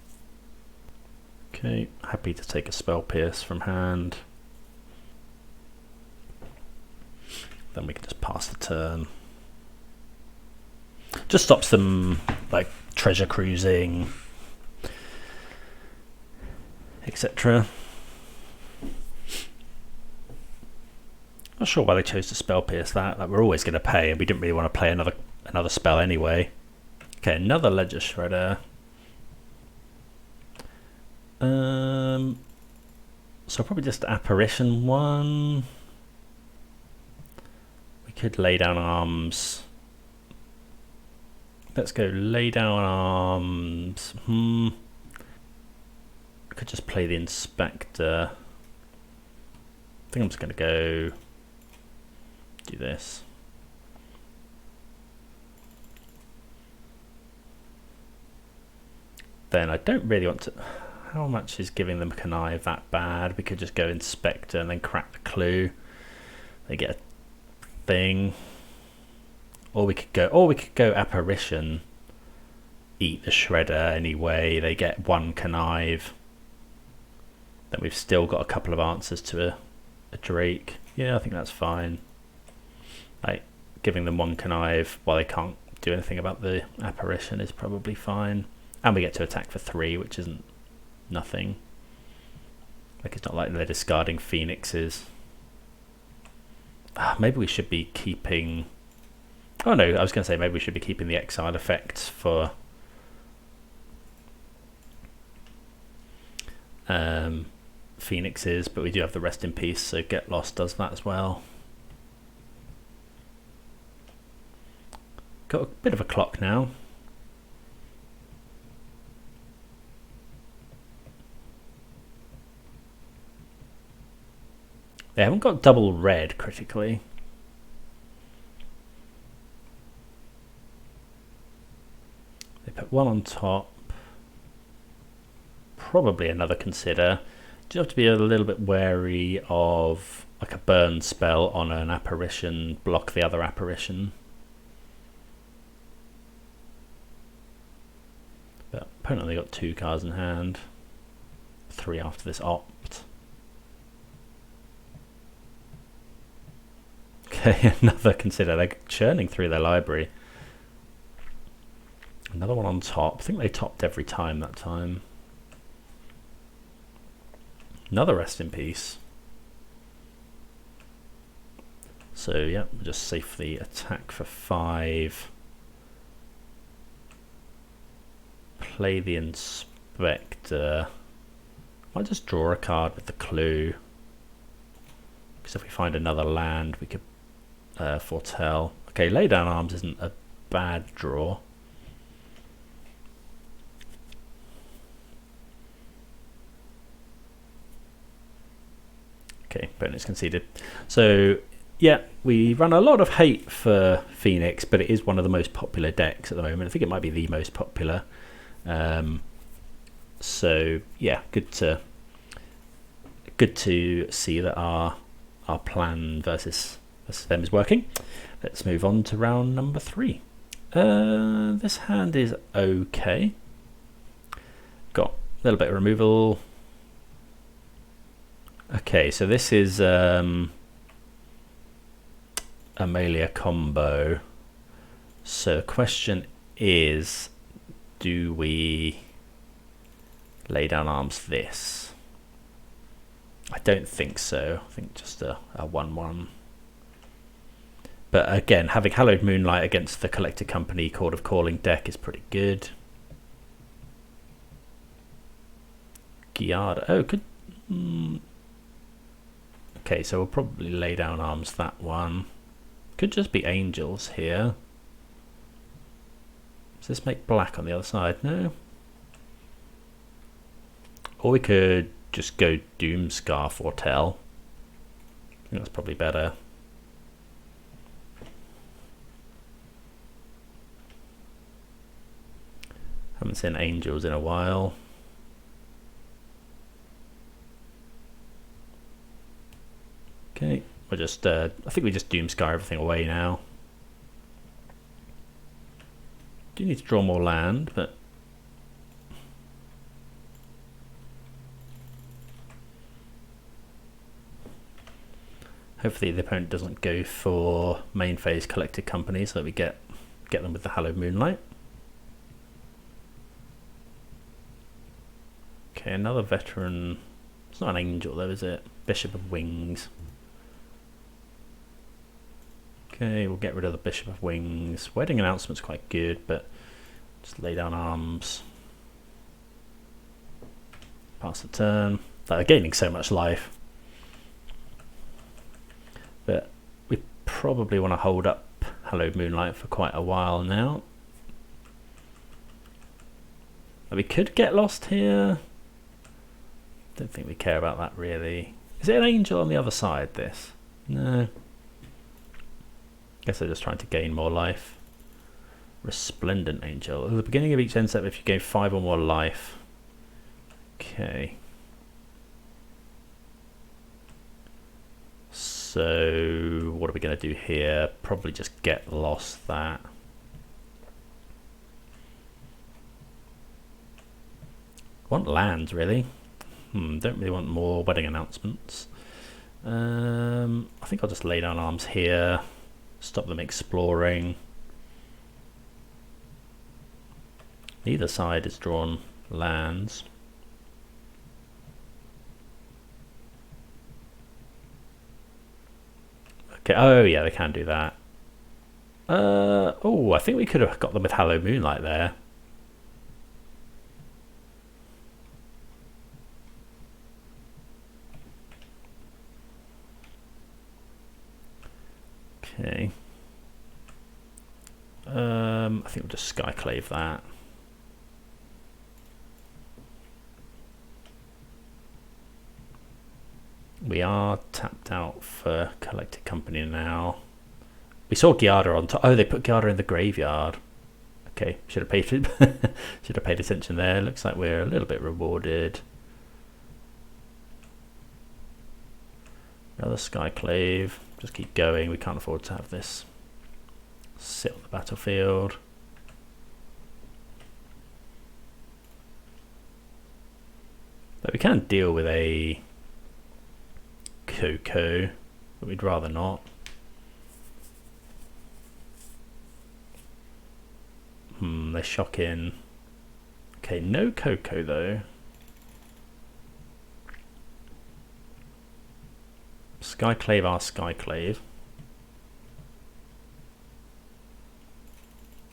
Okay, happy to take a Spell Pierce from hand. Then we can just pass the turn. Just stops them like treasure cruising, etc. Not sure why they chose to Spell Pierce that. Like, we're always going to pay, and we didn't really want to play another spell anyway. Okay, another Ledger Shredder. So probably just Apparition one. We could lay down arms. Let's go lay down arms. I could just play the Inspector. I think I'm just going to go do this. Then I don't really want to... How much is giving them Connive that bad? We could just go Inspector and then crack the clue. They get a thing. Or we could go Apparition. Eat the Shredder anyway. They get one Connive. Then we've still got a couple of answers to a Drake. Yeah, I think that's fine. Like giving them one Connive while they can't do anything about the Apparition is probably fine. And we get to attack for 3, which isn't nothing. Like it's not like they're discarding Phoenixes. Maybe we should be keeping... Oh no, I was going to say maybe we should be keeping the exile effects for Phoenixes, but we do have the Rest in Peace, so Get Lost does that as well. Got a bit of a clock now. They haven't got double red critically. They put one on top. Probably another Consider. You have to be a little bit wary of like a burn spell on an Apparition, block the other Apparition. But opponent only got 2 cards in hand. 3 after this opt. Okay, another Consider. They're churning through their library. Another one on top. I think they topped every time that time. Another Rest in Peace. So yeah, we'll just safely attack for 5. Play the Inspector. Might just draw a card with the clue. Because if we find another land, we could foretell. Okay, lay down arms isn't a bad draw. Okay, bonus conceded. So yeah, we run a lot of hate for Phoenix, but it is one of the most popular decks at the moment. I think it might be the most popular. So yeah, good to see that our plan versus them is working. Let's move on to round number 3. This hand is okay. Got a little bit of removal. Okay, so this is Emeria combo. So the question is, do we lay down arms this? I don't think so. I think just a 1/1. But again, having Hallowed Moonlight against the Collected Company Chord of Calling deck is pretty good. Giada. Oh, good. Okay, so we'll probably lay down arms that one. Could just be Angels here. Does this make black on the other side? No. Or we could just go Doomskar Foretell. I think that's probably better. Haven't seen Angels in a while. Okay, we'll just I think we just Doomskar everything away now. Do need to draw more land, but hopefully the opponent doesn't go for main phase Collected Company, so that we get them with the Hallowed Moonlight. Okay, another veteran. It's not an Angel though, is it? Bishop of Wings. Okay, we'll get rid of the Bishop of Wings. Wedding Announcement's quite good, but Just lay down arms. Pass the turn. They're gaining so much life. But we probably want to hold up Hallowed Moonlight for quite a while now. We could get lost here. Don't think we care about that really. Is it an angel on the other side, this? No. Guess they're just trying to gain more life. Resplendent angel. At the beginning of each end step, if you gain 5 or more life. Okay. So what are we going to do here? Probably just get lost that. Want lands really. Don't really want more wedding announcements. I think I'll just lay down arms here. Stop them exploring. Neither side is drawn lands. Okay, oh yeah, they can do that. Oh, I think we could have got them with Hallowed Moonlight there. Okay. I think we'll just Skyclave that. We are tapped out for Collected Company now. We saw Giada on top. Oh, they put Giada in the graveyard. Okay, should have paid should have paid attention there. Looks like we're a little bit rewarded. Another Skyclave. Just keep going. We can't afford to have this sit on the battlefield. But we can deal with a Coco, but we'd rather not. They're shocking. Okay, no Coco though. Skyclave our Skyclave.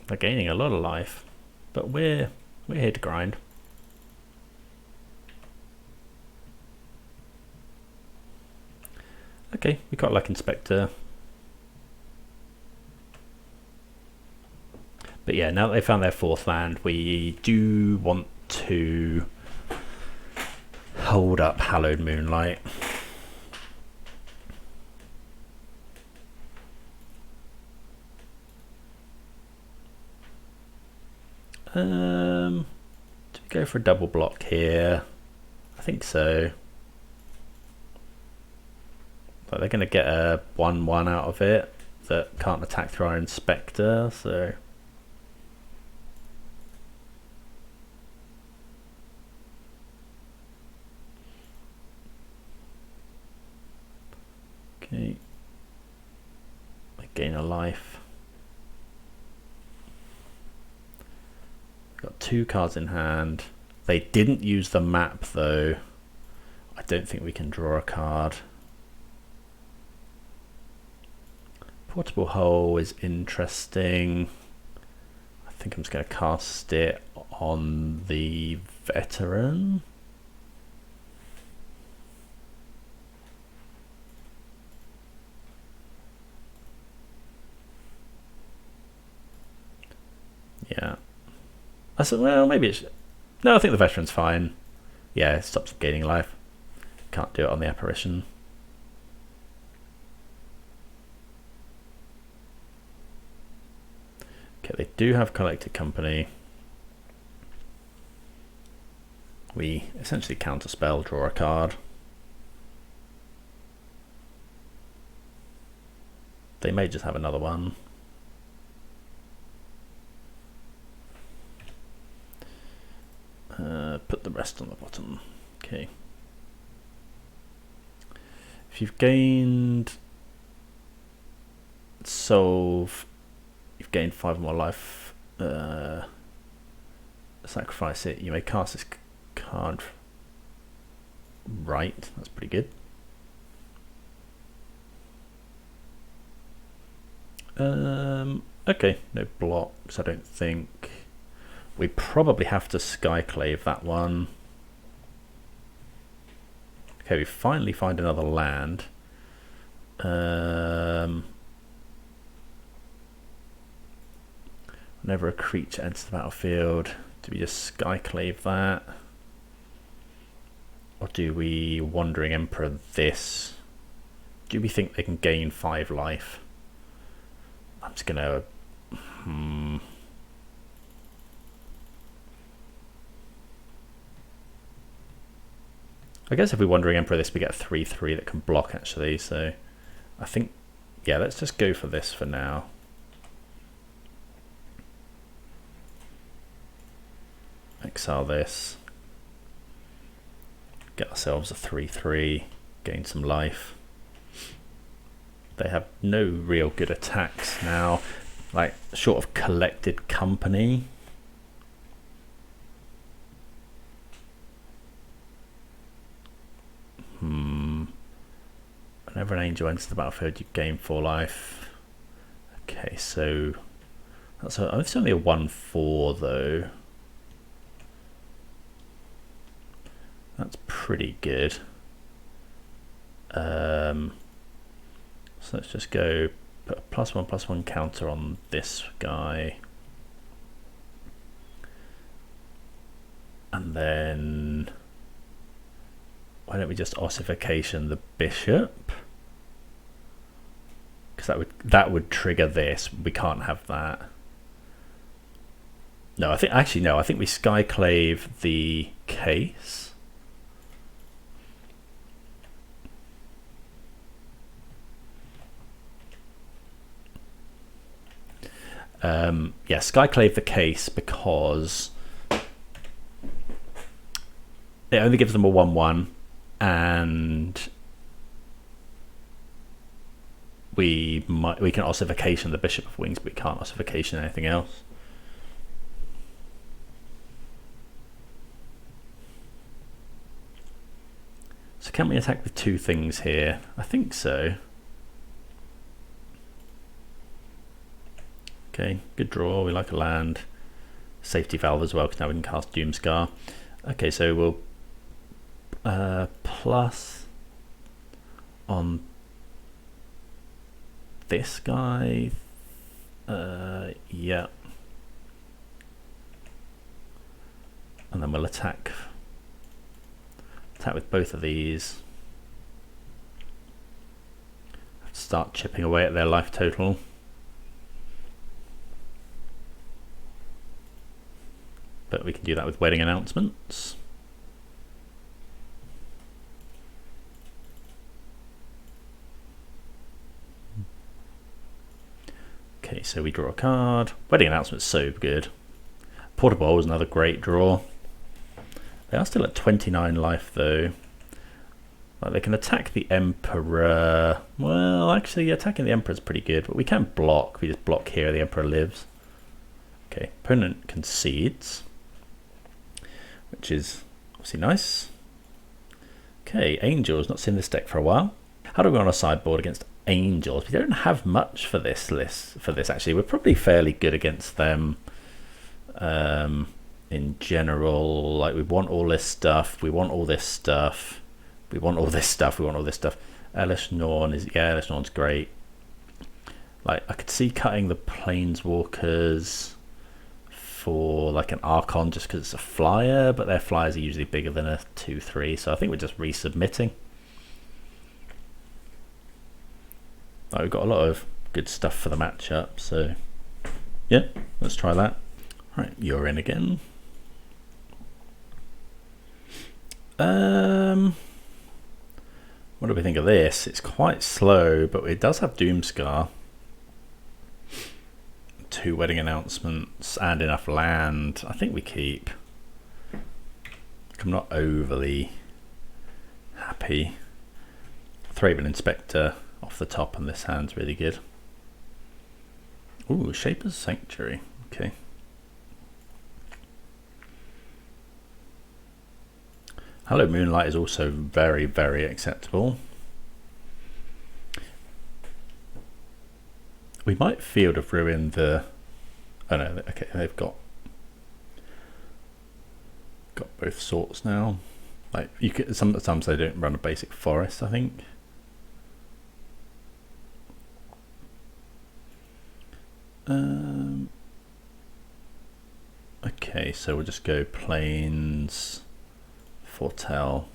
They're gaining a lot of life, but we're here to grind. Okay, we got like Inspector. But yeah, now that they found their 4th land, we do want to hold up Hallowed Moonlight. Do we go for a double block here? I think so. But they're going to get a 1/1 out of it that can't attack through our Inspector, so. Okay. I gain a life. Got 2 cards in hand. They didn't use the map though. I don't think we can draw a card. Portable Hole is interesting. I think I'm just going to cast it on the Veteran. Yeah. I said, well, maybe it's... No, I think the Veteran's fine. Yeah, it stops gaining life. Can't do it on the Apparition. Okay, they do have Collected Company. We essentially counterspell, draw a card. They may just have another one. Put the rest on the bottom. Okay. If you've gained solve, you've gained 5 more life. Sacrifice it. You may cast this card. Right, that's pretty good. Okay, no blocks, I don't think. We probably have to Skyclave that one. Okay, we finally find another land. Whenever a creature enters the battlefield, do we just Skyclave that? Or do we Wandering Emperor this? Do we think they can gain 5 life? I'm just gonna... I guess if we Wandering Emperor this, we get a 3/3 that can block actually, so I think, yeah, let's just go for this for now. Exile this. Get ourselves a 3/3, gain some life. They have no real good attacks now, like short of Collected Company. Whenever an angel enters the battlefield, you gain 4 life. Okay, so that's it's only a 1/4 though. That's pretty good. So let's just go put a +1/+1 counter on this guy. And then why don't we just Ossification the bishop? Because that would trigger this. We can't have that. No, I think actually no, I think we Skyclave the case. Yeah, Skyclave the case because it only gives them a 1/1, and we can Ossification the Bishop of Wings, but we can't Ossification anything else. So can we attack with 2 things here? I think so. Okay, good draw. We like a land. Safety valve as well, because now we can cast Doomskar. Okay, so we'll plus on this guy. Yeah. And then we'll attack with both of these. Have to start chipping away at their life total. But we can do that with wedding announcements. Okay, so we draw a card. Wedding announcement's so good. Portable was another great draw. They are still at 29 life though. Like they can attack the Emperor. Well, actually attacking the Emperor is pretty good, but we can block. We just block here, the Emperor lives. Okay, opponent concedes, which is obviously nice. Okay, Angels, not seen this deck for a while. How do we go on a sideboard against Angels? We don't have much for this list. Actually, we're probably fairly good against them. In general, like we want all this stuff, we want all this stuff, we want all this stuff, we want all this stuff. Elesh Norn is, yeah, Elesh Norn's great. Like I could see cutting the Planeswalkers for like an Archon just because it's a flyer, but their flyers are usually bigger than a 2/3, so I think we're just resubmitting. Like we've got a lot of good stuff for the matchup, so yeah, let's try that. Right, you're in again. What do we think of this? It's quite slow, but it does have Doomskar. 2 wedding announcements and enough land. I think we keep. I'm not overly happy. Thraben Inspector off the top, and this hand's really good. Ooh, Shaper's Sanctuary. Okay. Hallowed Moonlight is also very, very acceptable. We might Field of Ruin the... Oh no, okay, they've got got both sorts now. Like you could, sometimes they don't run a basic forest, I think. Okay, so we'll just go plains, foretell.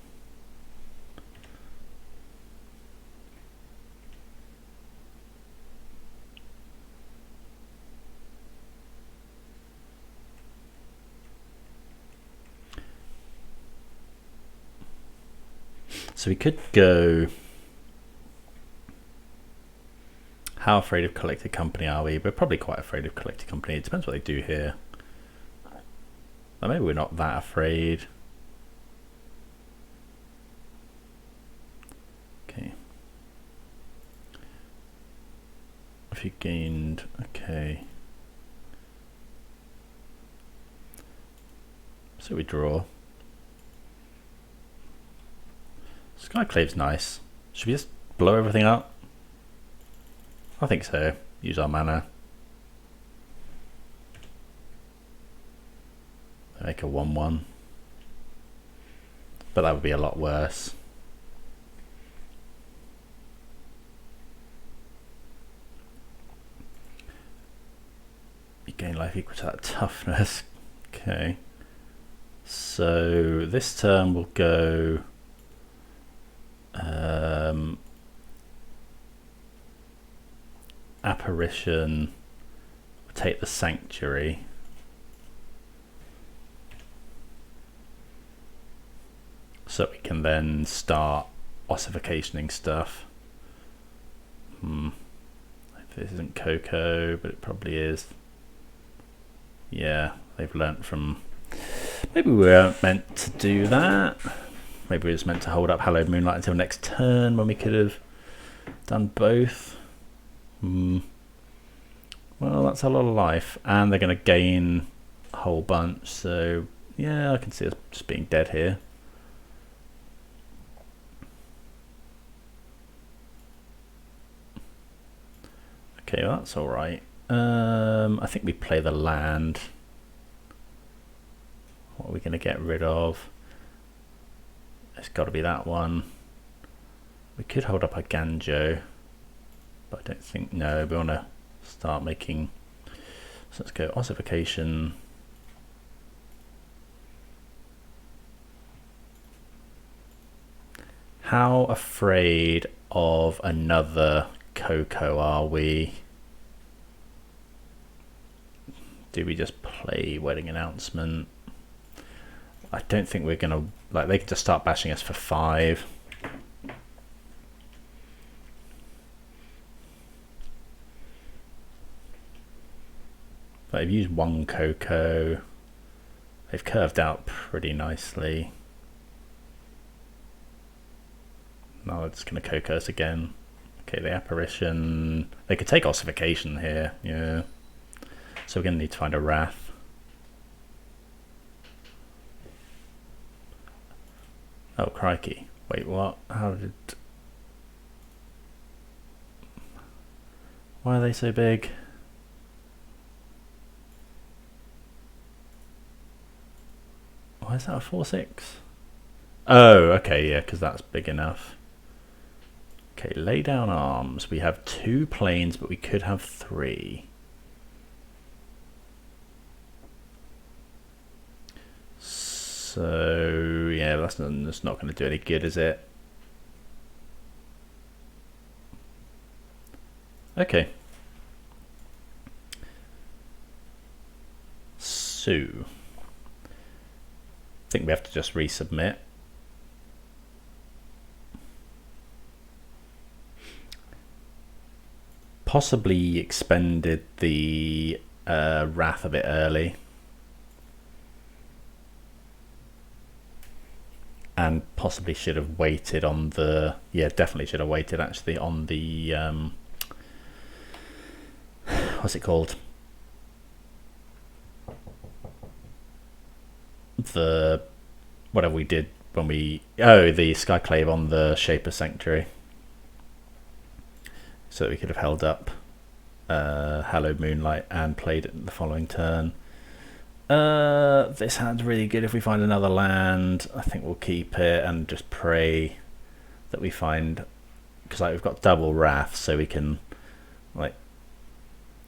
So we could go. How afraid of Collected Company are we? We're probably quite afraid of Collected Company. It depends what they do here. Or maybe we're not that afraid. Okay. If you gained, okay. So we draw. Skyclave's nice. Should we just blow everything up? I think so. Use our mana. Make a 1/1. But that would be a lot worse. You gain life equal to that toughness. Okay. So this turn will go Apparition, take the Sanctuary. So we can then start ossificationing stuff. This isn't Coco, but it probably is. Yeah, they've learnt from... Maybe we weren't meant to do that. Maybe we was meant to hold up Hallowed Moonlight until next turn when we could have done both. Well, that's a lot of life, and they're going to gain a whole bunch, so yeah, I can see us just being dead here. Okay, well, that's alright. I think we play the land. What are we going to get rid of? It's got to be that one. We could hold up Eiganjo, but I don't think, no, we want to start making, so let's go ossification. How afraid of another Coco are we? Do we just play Wedding Announcement? I don't think we're gonna, like, they could just start bashing us for 5. They've used 1 Coco. They've curved out pretty nicely. Now it's going to Coco us again. Okay, the Apparition. They could take Ossification here, yeah. So we're going to need to find a Wrath. Oh, crikey. Wait, what? How did... Why are they so big? Why is that a 4/6? Oh, okay, yeah, because that's big enough. Okay, lay down arms. We have 2 planes, but we could have 3. So, yeah, that's not going to do any good, is it? Okay. So, I think we have to just resubmit. Possibly expended the Wrath a bit early. And possibly should have waited on the... Yeah, definitely should have waited actually on the... what's it called? The... Whatever we did when we... Oh, the Skyclave on the Shaper Sanctuary. So that we could have held up Hallowed Moonlight and played it the following turn. This hand's really good if we find another land. I think we'll keep it and just pray that we find, because like we've got double wrath, so we can like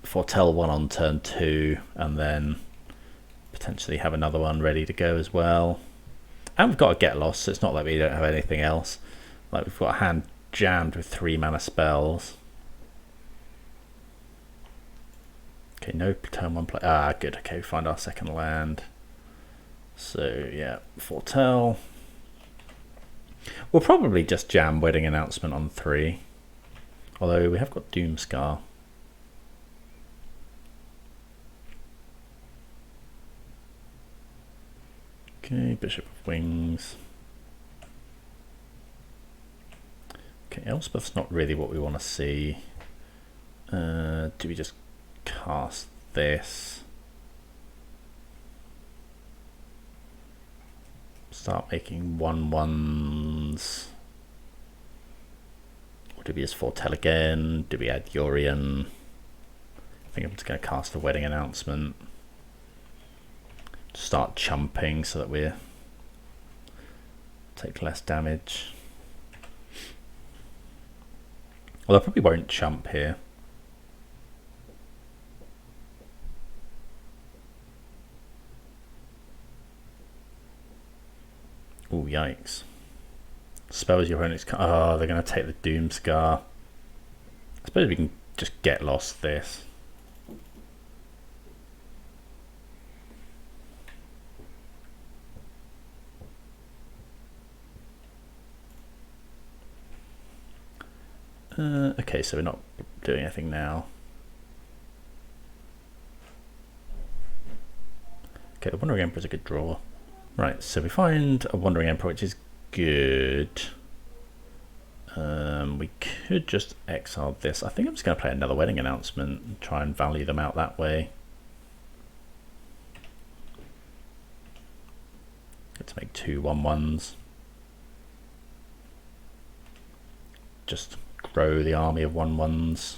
foretell one on turn 2 and then potentially have another one ready to go as well. And we've got a get lost, so it's not like we don't have anything else. Like we've got a hand jammed with 3 mana spells. Okay, no turn 1 play. Ah, good. Okay, we find our second land. So yeah, foretell. We'll probably just jam Wedding Announcement on 3. Although we have got Doomskar. Okay, Bishop of Wings. Okay, Elspeth's not really what we want to see. Do we just cast this? Start making 1/1s. Or do we just foretell again? Do we add Yorion? I think I'm just going to cast a Wedding Announcement. Start chumping so that we take less damage. Well, I probably won't chump here. Oh, yikes. Spells your opponent's... Oh, they're going to take the Doomskar. I suppose we can just get lost this. Okay, so we're not doing anything now. Okay, the Wandering Emperor is a good draw. Right, so we find a Wandering Emperor, which is good. We could just exile this. I think I'm just going to play another Wedding Announcement and try and value them out that way. Let's make 2 1/1s. Just grow the army of 1/1s.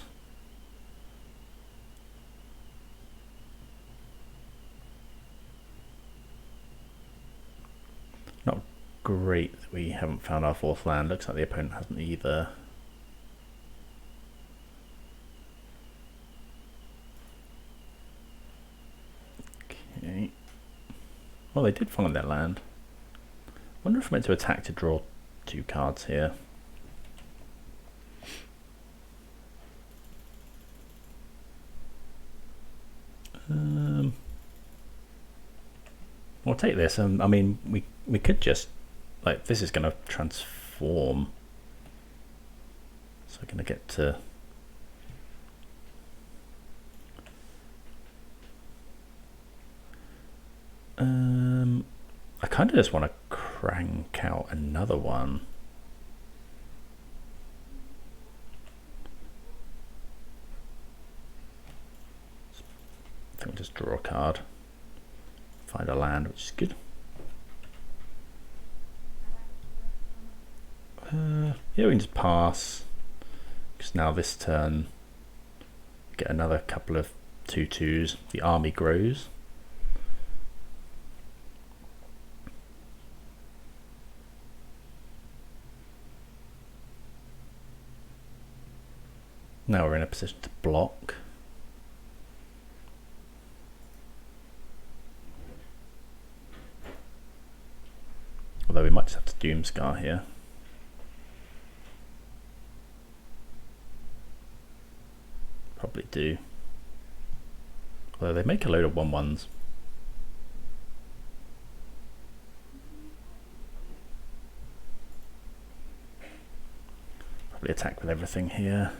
Not great that we haven't found our 4th land. Looks like the opponent hasn't either. Okay. Well, they did find their land. Wonder if we're meant to attack to draw 2 cards here. We'll take this, and I mean we could just, like, this is going to transform, so we're going to get to I kind of just want to crank out another one. I think we'll just draw a card. Find a land, which is good. Yeah, we can just pass, because now this turn get another couple of 2/2s. The army grows. Now we're in a position to block. Although we might just have to Doomskar here. Probably do. Although they make a load of 1/1s. Probably attack with everything here.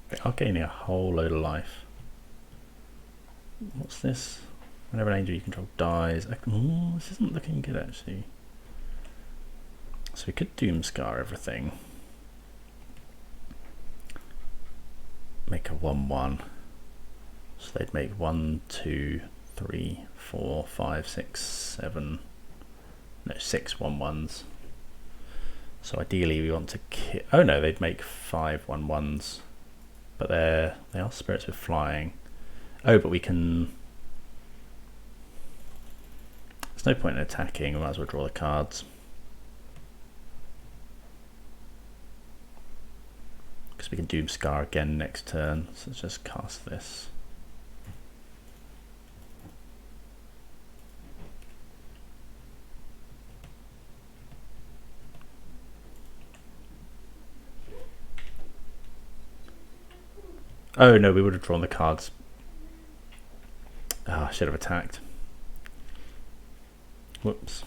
They are gaining a whole load of life. What's this? Whenever an angel you control dies. This isn't looking good actually. So we could Doomskar everything. Make a 1/1. So they'd make 1, 2, 3, 4, 5, 6, 7. No, 6 1/1s. So ideally we want to oh no, they'd make 5/1/1s, but they are spirits with flying. Oh, but we can, there's no point in attacking, we might as well draw the cards. Because we can Doomskar again next turn, so let's just cast this. Oh no, we would have drawn the cards. Ah, I should have attacked. Whoops.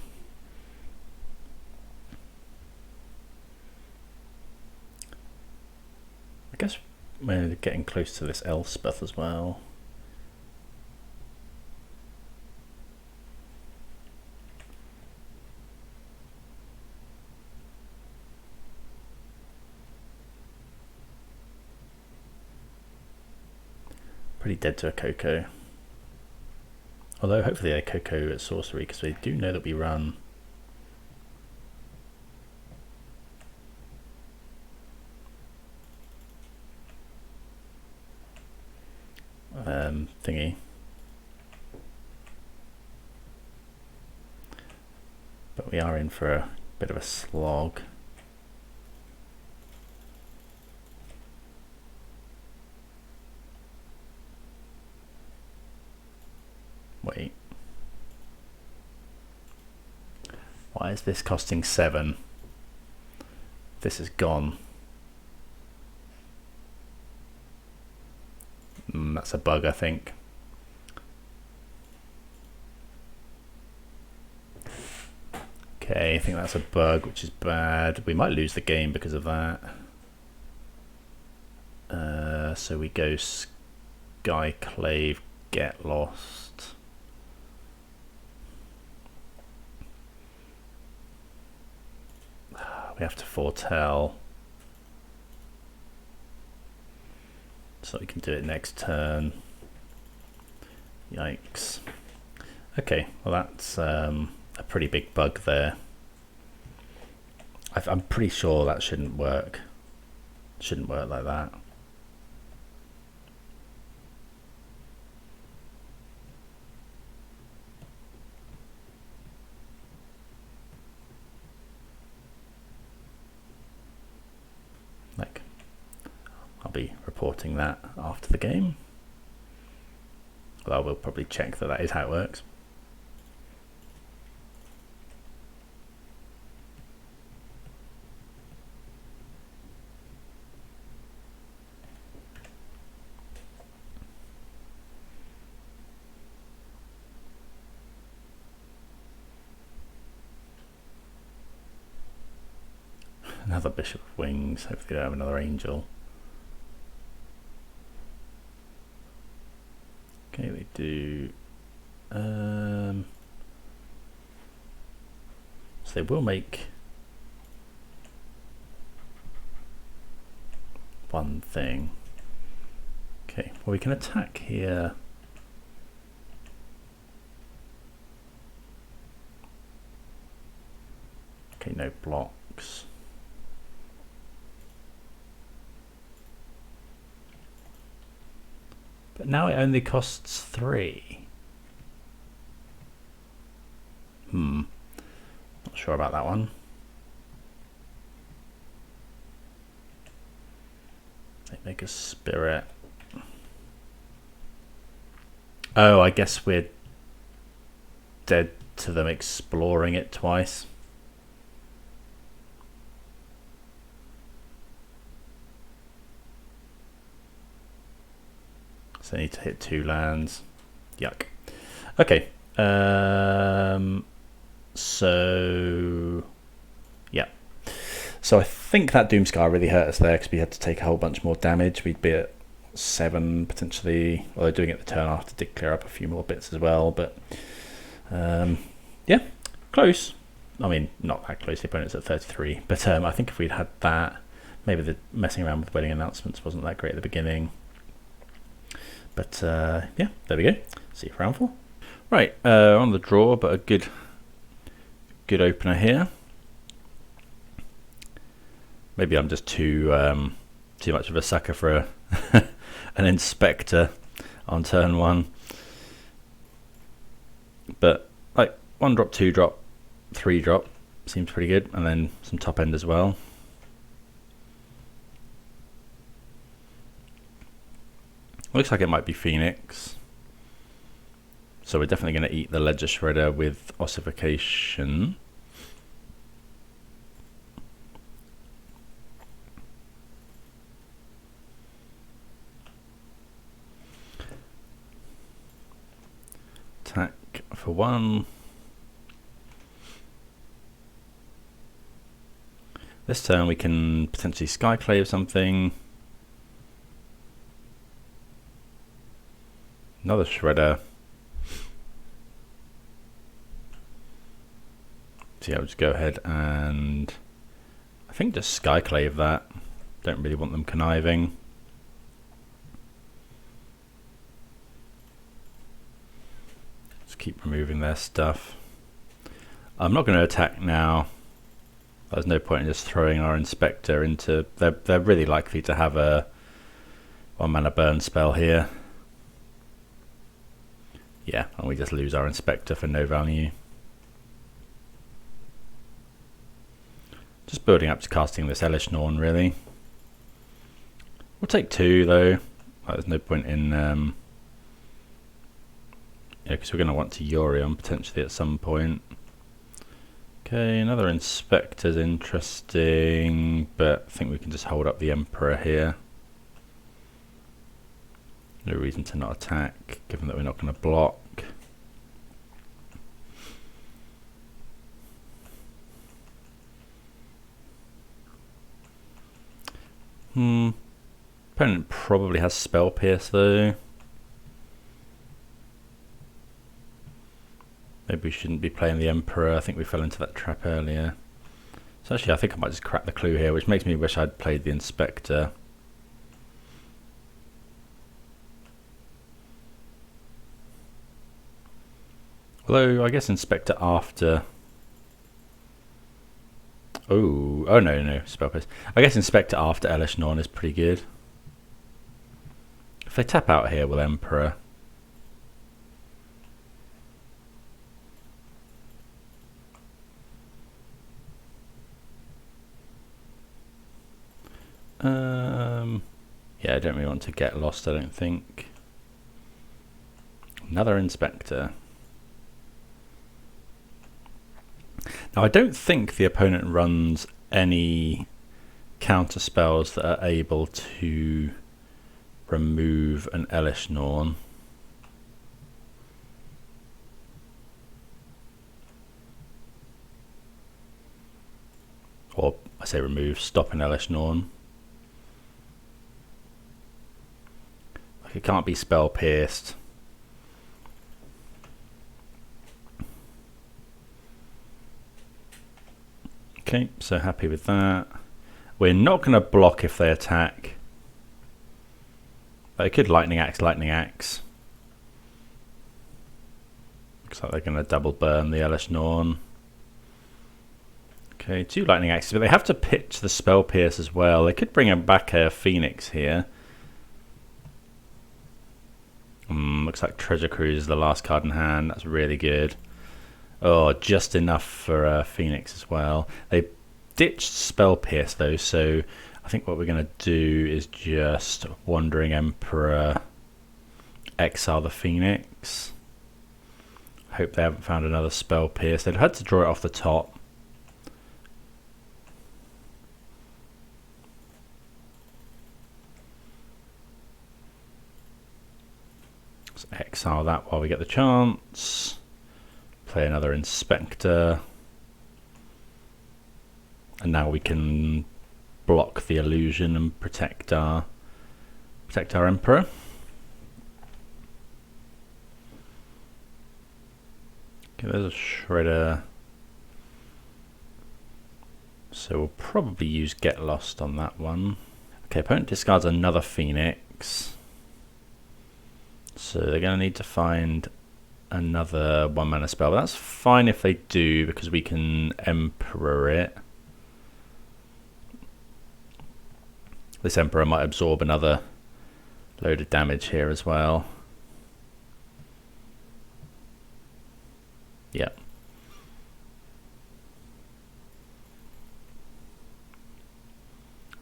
I guess we're getting close to this Elspeth as well. Pretty dead to a Coco. Although hopefully they Coco at sorcery, because we do know that we run thingy. But we are in for a bit of a slog. Wait. Why is this costing 7? This is gone. That's a bug, I think. Okay, I think that's a bug, which is bad. We might lose the game because of that. So we go Skyclave, get lost. We have to foretell. So we can do it next turn. Yikes. Okay, well that's a pretty big bug there. I'm pretty sure that shouldn't work. Shouldn't work like that. Like, I'll be reporting that after the game. Although we'll probably check that that is how it works. Another Bishop of Wings. Hopefully they don't have another Angel. Okay, they do. So they will make one thing. Okay, well we can attack here. Okay, no blocks. But now it only costs 3. Not sure about that one. They make a spirit. Oh, I guess we're dead to them exploring it twice. So I need to hit 2 lands. Yuck. Okay. So yeah. So I think that Doomskar really hurt us there because we had to take a whole bunch more damage. We'd be at 7 potentially. Although doing it the turn after did clear up a few more bits as well. But yeah, close. I mean, not that close. The opponent's at 33. But I think if we'd had that, maybe the messing around with wedding announcements wasn't that great at the beginning. But yeah, there we go. See you for round 4. Right, on the draw, but a good opener here. Maybe I'm just too much of a sucker for an Inspector on turn 1. But like 1 drop, 2 drop, 3 drop seems pretty good, and then some top end as well. Looks like it might be Phoenix. So we're definitely going to eat the Ledger Shredder with Ossification. Attack for 1. This turn we can potentially Skyclave something. Another Shredder. So yeah, we'll just go ahead and I think just Skyclave that. Don't really want them conniving. Just keep removing their stuff. I'm not going to attack now. There's no point in just throwing our Inspector into... They're really likely to have a 1 mana burn spell here. Yeah, and we just lose our Inspector for no value. Just building up to casting this Elesh Norn, really. We'll take 2, though. There's no point in... yeah, because we're going to want to Yorion, potentially, at some point. Okay, another Inspector's interesting, but I think we can just hold up the Emperor here. No reason to not attack, given that we're not going to block. Opponent probably has Spell Pierce though. Maybe we shouldn't be playing the Emperor. I think we fell into that trap earlier. So actually I think I might just crack the clue here, which makes me wish I'd played the Inspector. Although I guess Inspector after... Oh no, Spell Pierce. I guess Inspector after Elesh Norn is pretty good. If they tap out here, we'll Emperor. Yeah, I don't really want to get lost, I don't think. Another Inspector. Now, I don't think the opponent runs any counter spells that are able to remove an Elesh Norn. Or, I say remove, stop an Elesh Norn. Like, it can't be spell pierced. Okay, so happy with that. We're not going to block if they attack. They could Lightning Axe, Lightning Axe. Looks like they're going to double burn the Elesh Norn. Okay, 2 Lightning Axes, but they have to pitch the Spell Pierce as well. They could bring back a Phoenix here. Looks like Treasure Cruise is the last card in hand. That's really good. Oh, just enough for Phoenix as well. They ditched Spell Pierce though, so I think what we're going to do is just Wandering Emperor, exile the Phoenix. Hope they haven't found another Spell Pierce. They'd had to draw it off the top. Let's exile that while we get the chance. Play another Inspector. And now we can block the illusion and protect our Emperor. Okay, there's a Shredder. So we'll probably use Get Lost on that one. Okay, opponent discards another Phoenix. So they're going to need to find another 1 mana spell, but that's fine if they do, because we can Emperor it. This Emperor might absorb another load of damage here as well. Yeah.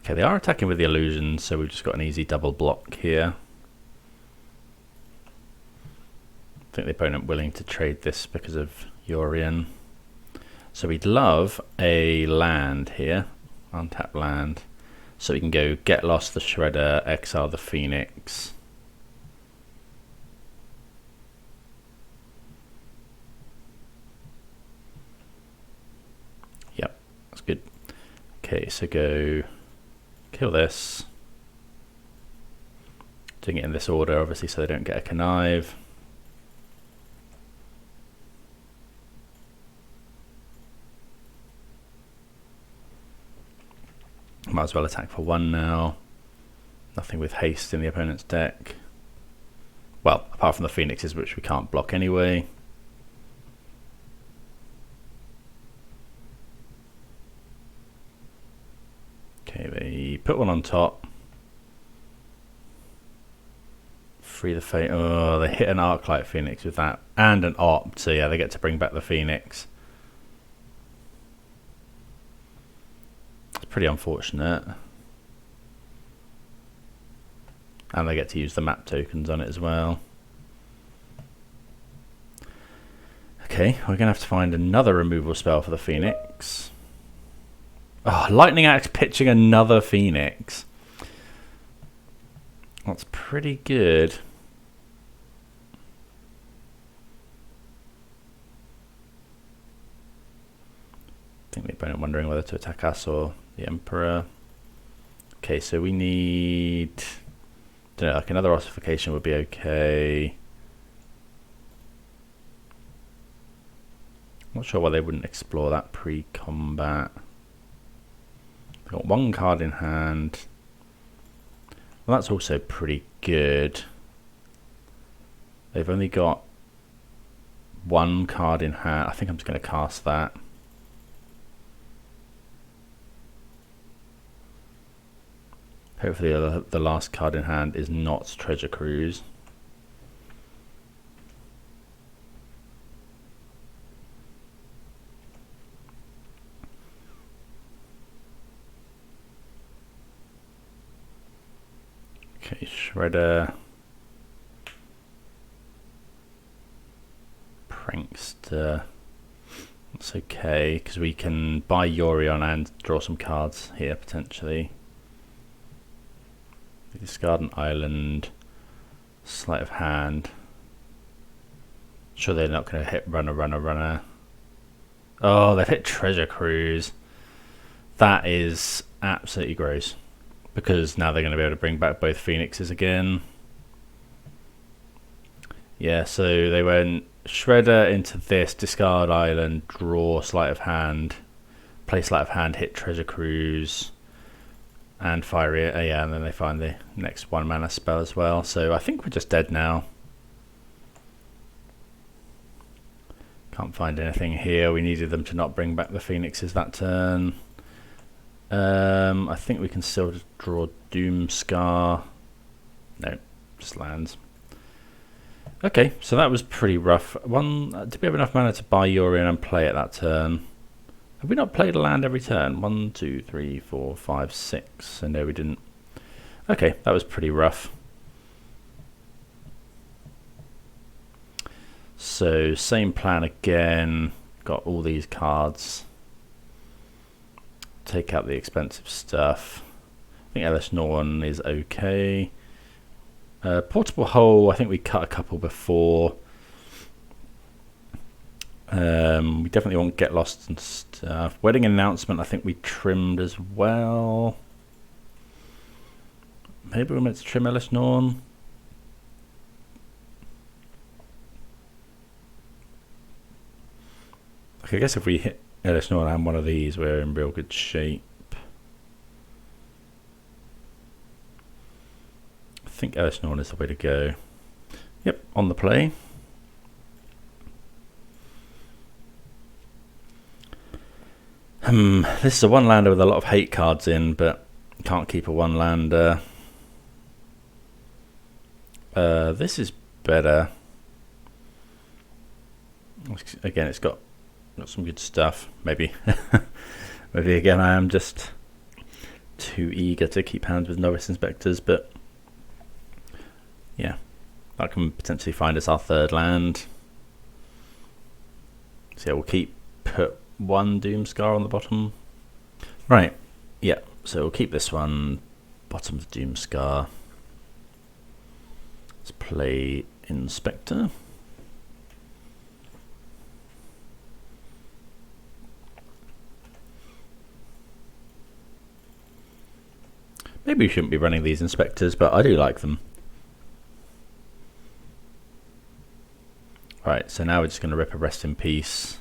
Okay, they are attacking with the illusions, so we've just got an easy double block here. I think the opponent willing to trade this because of Yorion. So we'd love a land here, untapped land. So we can go Get Lost the Shredder, exile the Phoenix. Yep, that's good. Okay, so go kill this. Doing it in this order, obviously, so they don't get a connive. Might as well attack for 1 now. Nothing with haste in the opponent's deck. Well, apart from the Phoenixes, which we can't block anyway. Okay, they put 1 on top. Free the fate. Oh, they hit an Arclight Phoenix with that. And an Opt, so yeah, they get to bring back the Phoenix. Pretty unfortunate. And they get to use the map tokens on it as well. Okay, we're going to have to find another removal spell for the Phoenix. Oh, Lightning Axe pitching another Phoenix. That's pretty good. I think the opponent wondering whether to attack us or the Emperor. Okay, so we need, don't know, like another Ossification would be okay. Not sure why they wouldn't explore that pre-combat. They've got 1 card in hand. Well, that's also pretty good. They've only got 1 card in hand. I think I'm just going to cast that. Hopefully the last card in hand is not Treasure Cruise. Okay, Shredder. Prankster. That's okay, because we can buy Yorion and draw some cards here potentially. Discard an island, sleight of hand. Sure, they're not going to hit runner. Oh, they've hit Treasure Cruise. That is absolutely gross, because now they're going to be able to bring back both Phoenixes again. Yeah, so they went Shredder into this, discard island, draw sleight of hand, play sleight of hand, hit Treasure Cruise, and fire it. Yeah, and then they find the next 1 mana spell as well. So I think we're just dead now. Can't find anything here. We needed them to not bring back the Phoenixes that turn. I think we can still draw Doomskar. No, just lands. Okay, so that was pretty rough. Did we have enough mana to buy Yorion and play it that turn? Have we not played a land every turn? 1, 2, 3, 4, 5, 6. So no, we didn't. Okay, that was pretty rough. So same plan again. Got all these cards. Take out the expensive stuff. I think Elesh Norn is okay. Portable Hole, I think we cut a couple before. We definitely won't get lost and stuff. Wedding Announcement, I think we trimmed as well. Maybe we're meant to trim Elesh Norn. Okay, I guess if we hit Elesh Norn and one of these, we're in real good shape. I think Elesh Norn is the way to go. Yep, on the play. This is a 1-lander with a lot of hate cards in, but Can't keep a one lander. This is better. Again, it's got some good stuff. Maybe maybe again I am just too eager to keep hands with Novice Inspectors, but yeah, that can potentially find us our third land. So yeah, we'll put one Doomskar on the bottom. Right, yeah, so we'll keep this one, bottom of Doomskar. Let's play Inspector. Maybe we shouldn't be running these Inspectors, but I do like them. Right, so now we're just going to rip a Rest in Peace.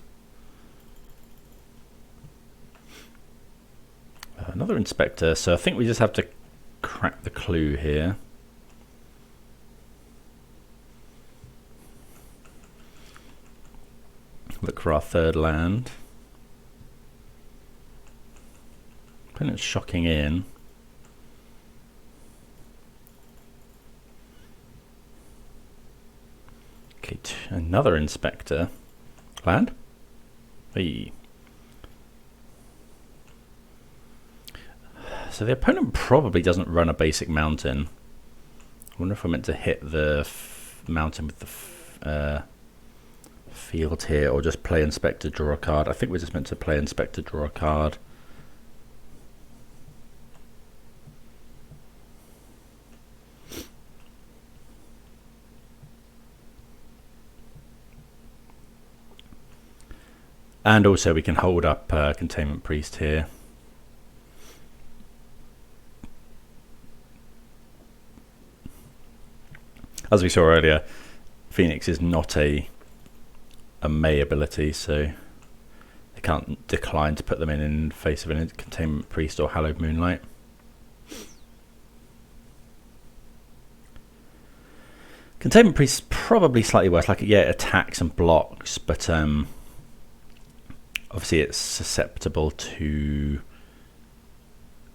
Another Inspector, so I think we just have to crack the clue here. Look for our third land. Opponent's shocking in. Okay, another Inspector. Land? Hey. So the opponent probably doesn't run a basic mountain. I wonder if we're meant to hit the mountain with the field here, or just play Inspector, draw a card. I think we're just meant to play Inspector, draw a card. And also we can hold up Containment Priest here. As we saw earlier, Phoenix is not a May ability, so they can't decline to put them in face of a Containment Priest or Hallowed Moonlight. Containment Priest is probably slightly worse. Like, yeah, it attacks and blocks, but obviously it's susceptible to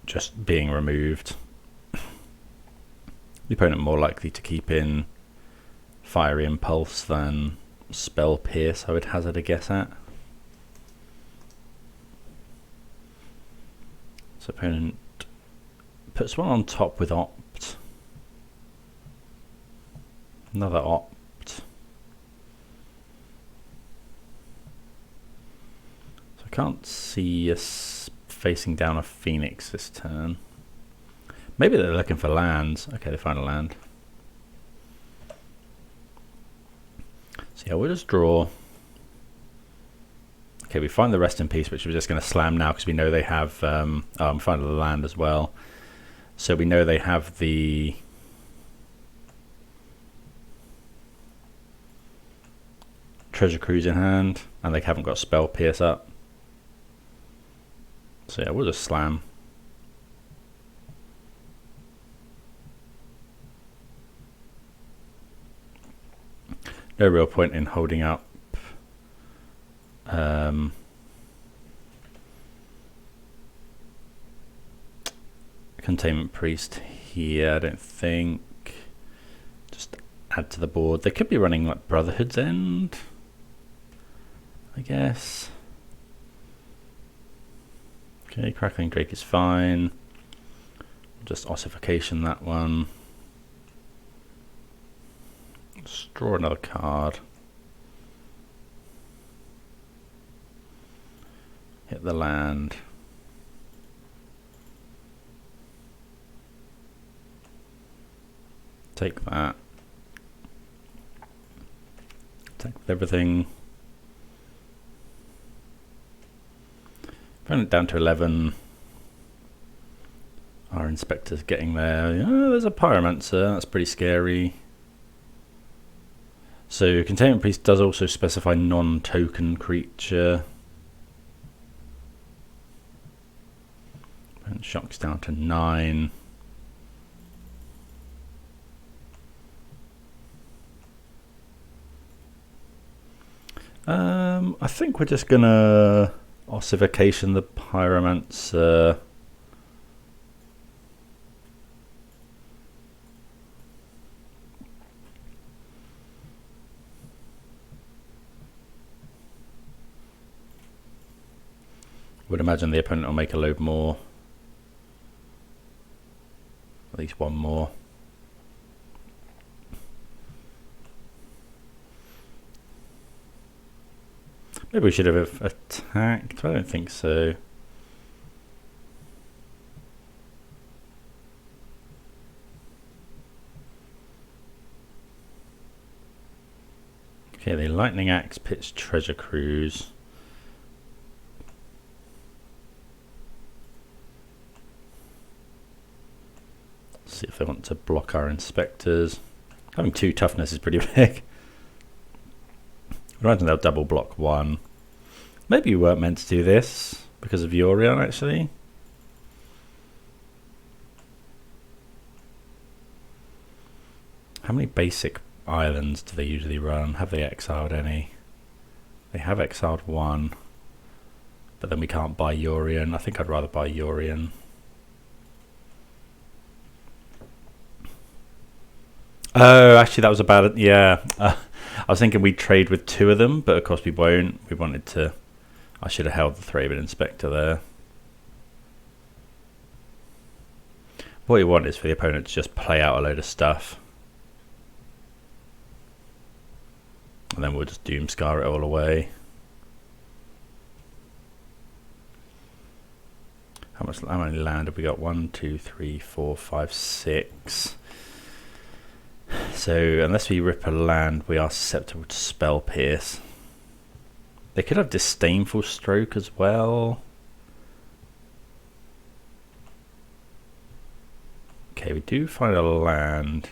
just being removed. The opponent more likely to keep in Fiery Impulse than Spell Pierce, I would hazard a guess at. So opponent puts one on top with Opt. Another Opt. So I can't see us facing down a Phoenix this turn. Maybe they're looking for lands. Okay, they find a land. So yeah, we'll just draw. Okay, we find the Rest in Peace, which we're just going to slam now because we know they have. We find the land as well. So we know they have the Treasure Cruise in hand, and they haven't got Spell Pierce up. So yeah, we'll just slam. No real point in holding up Containment Priest here, I don't think. Just add to the board. They could be running like Brotherhood's End, I guess. Okay, Crackling Drake is fine. Just Ossification that one. Let's draw another card. Hit the land. Take that. Attack with everything. Run it down to 11. Our Inspector's getting there. Oh, there's a Pyromancer. That's pretty scary. So Containment Priest does also specify non-token creature. And shocks down to 9. I think we're just gonna Ossification the Pyromancer. Would imagine the opponent will make a load more. At least one more. Maybe we should have attacked. I don't think so. Okay, the Lightning Axe pits Treasure Cruise. See if they want to block our inspectors. Having 2 toughness is pretty big. I imagine they'll double block 1. Maybe you weren't meant to do this because of Yorion, actually. How many basic islands do they usually run? Have they exiled any? They have exiled 1. But then we can't buy Yorion. I think I'd rather buy Yorion. Oh, actually that was about it. Yeah. I was thinking we'd trade with 2 of them, but of course we won't. We wanted to... I should have held the Thraben Inspector there. What you want is for the opponent to just play out a load of stuff. And then we'll just Doomskar it all away. How many land have we got? 1, 2, 3, 4, 5, 6. So unless we rip a land, we are susceptible to Spell Pierce. They could have Disdainful Stroke as well. Okay, we do find a land.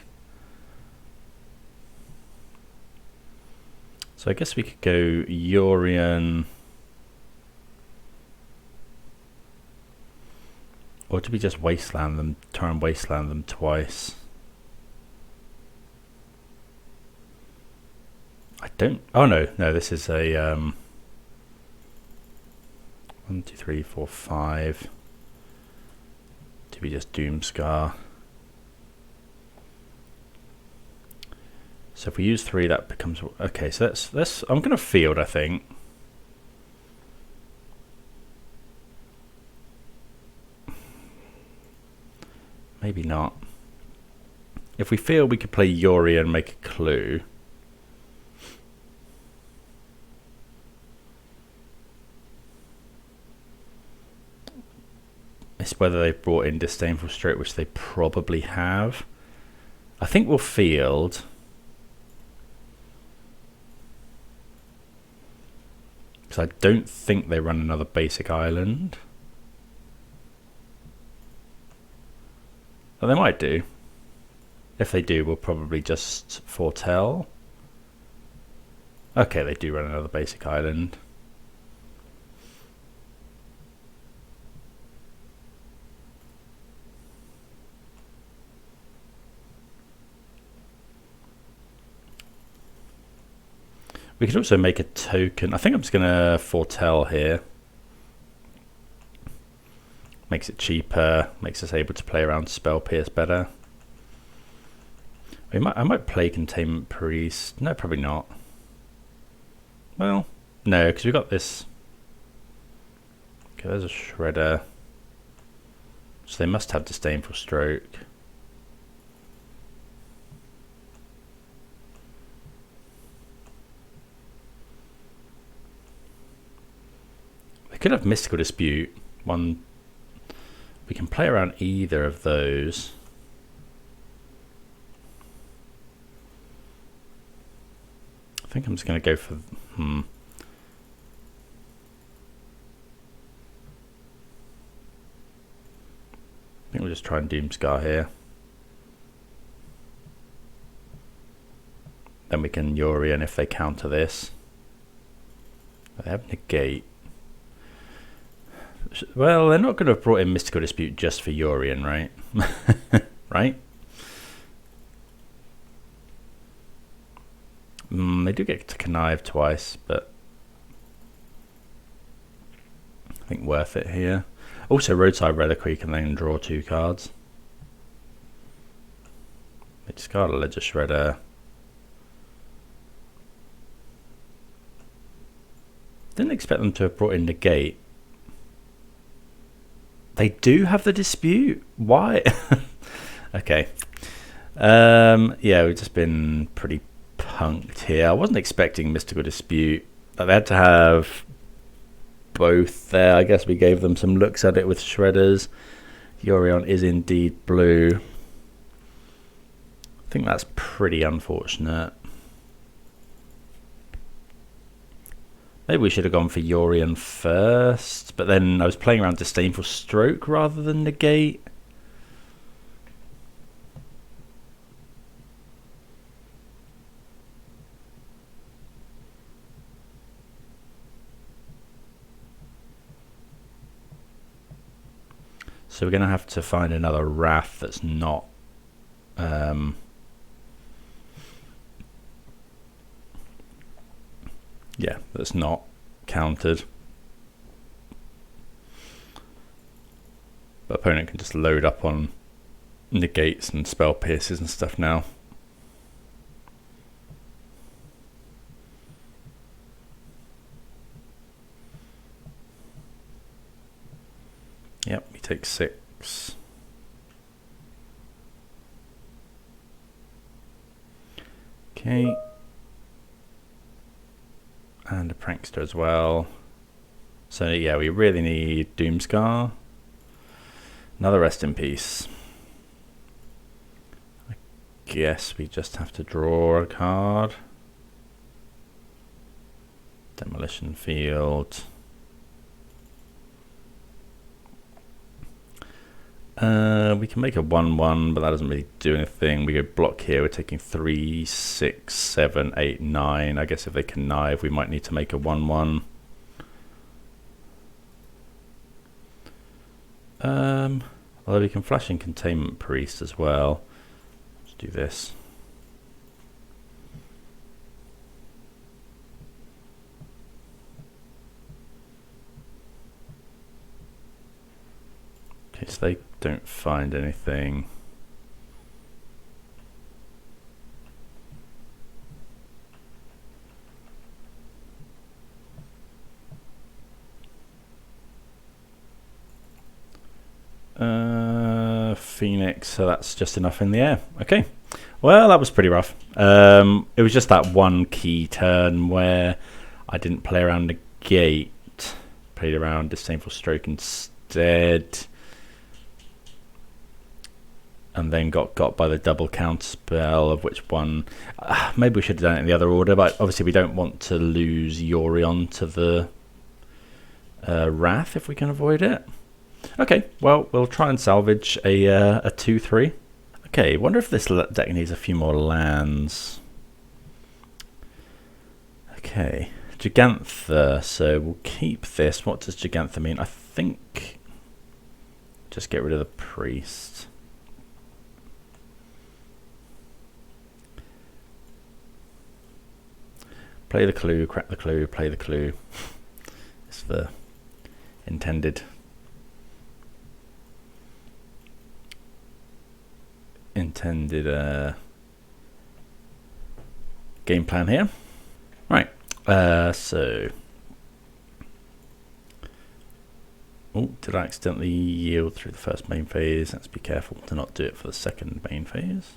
So I guess we could go Yorion. Or do we just wasteland them, try and wasteland them twice? I don't... Oh no, this is a 1, 2, 3, 4, 5. Do we just Doomskar? So if we use 3, that becomes... Okay, so let's I'm going to field, I think. Maybe not. If we field, we could play Yorion and make a clue. It's whether they've brought in Disdainful Stroke, which they probably have. I think we'll field. Because I don't think they run another basic island. Well, they might do. If they do, we'll probably just foretell. Okay, they do run another basic island. We could also make a token. I think I'm just going to foretell here. Makes it cheaper, makes us able to play around Spell Pierce better. I might play Containment Priest. No, probably not. Well, no, because we've got this. Okay, there's a Shredder. So they must have Disdainful Stroke. They could have Mystical Dispute. One. We can play around either of those. I think I'm just going to go for... I think we'll just try and Doomskar here. Then we can Yorion if they counter this. They have Negate. Well, they're not going to have brought in Mystical Dispute just for Yorion, right? Right? They do get to connive twice, but I think worth it here. Also, Roadside Reliquary can then draw 2 cards. They discard a Ledger Shredder. Didn't expect them to have brought in Negate. They do have the dispute. Why? Okay. Yeah, we've just been pretty punked here. I wasn't expecting Mystical Dispute. They had to have both there. I guess we gave them some looks at it with Shredders. Yorion is indeed blue. I think that's pretty unfortunate. Maybe we should have gone for Yorion first, but then I was playing around Disdainful Stroke rather than Negate. So we're going to have to find another Wrath that's not yeah, that's not countered. But opponent can just load up on negates and spell pierces and stuff now. Yep, he takes 6. Okay. And a Prankster as well. So yeah, we really need Doomskar. Another Rest in Peace. I guess we just have to draw a card. Demolition Field. We can make a 1/1, but that doesn't really do anything. We go block here. We're taking 3, 6, 7, 8, 9. I guess if they connive, we might need to make a 1/1. Although we can flash in Containment Priest as well. Let's do this. Okay, so they don't find anything. Phoenix, so that's just enough in the air. Okay, well, that was pretty rough. It was just that one key turn where I didn't play around the gate, played around Disdainful Stroke instead, and then got by the double counter spell, of which one maybe we should have done it in the other order, but obviously we don't want to lose Yorion to the Wrath if we can avoid it. Okay, well, we'll try and salvage a 2/3. Okay, wonder if this deck needs a few more lands. Okay, Gigantha, so we'll keep this. What does Gigantha mean? I think just get rid of the Priest. Play the clue, crack the clue, play the clue. It's the intended game plan here. Right, so did I accidentally yield through the first main phase? Let's be careful to not do it for the second main phase.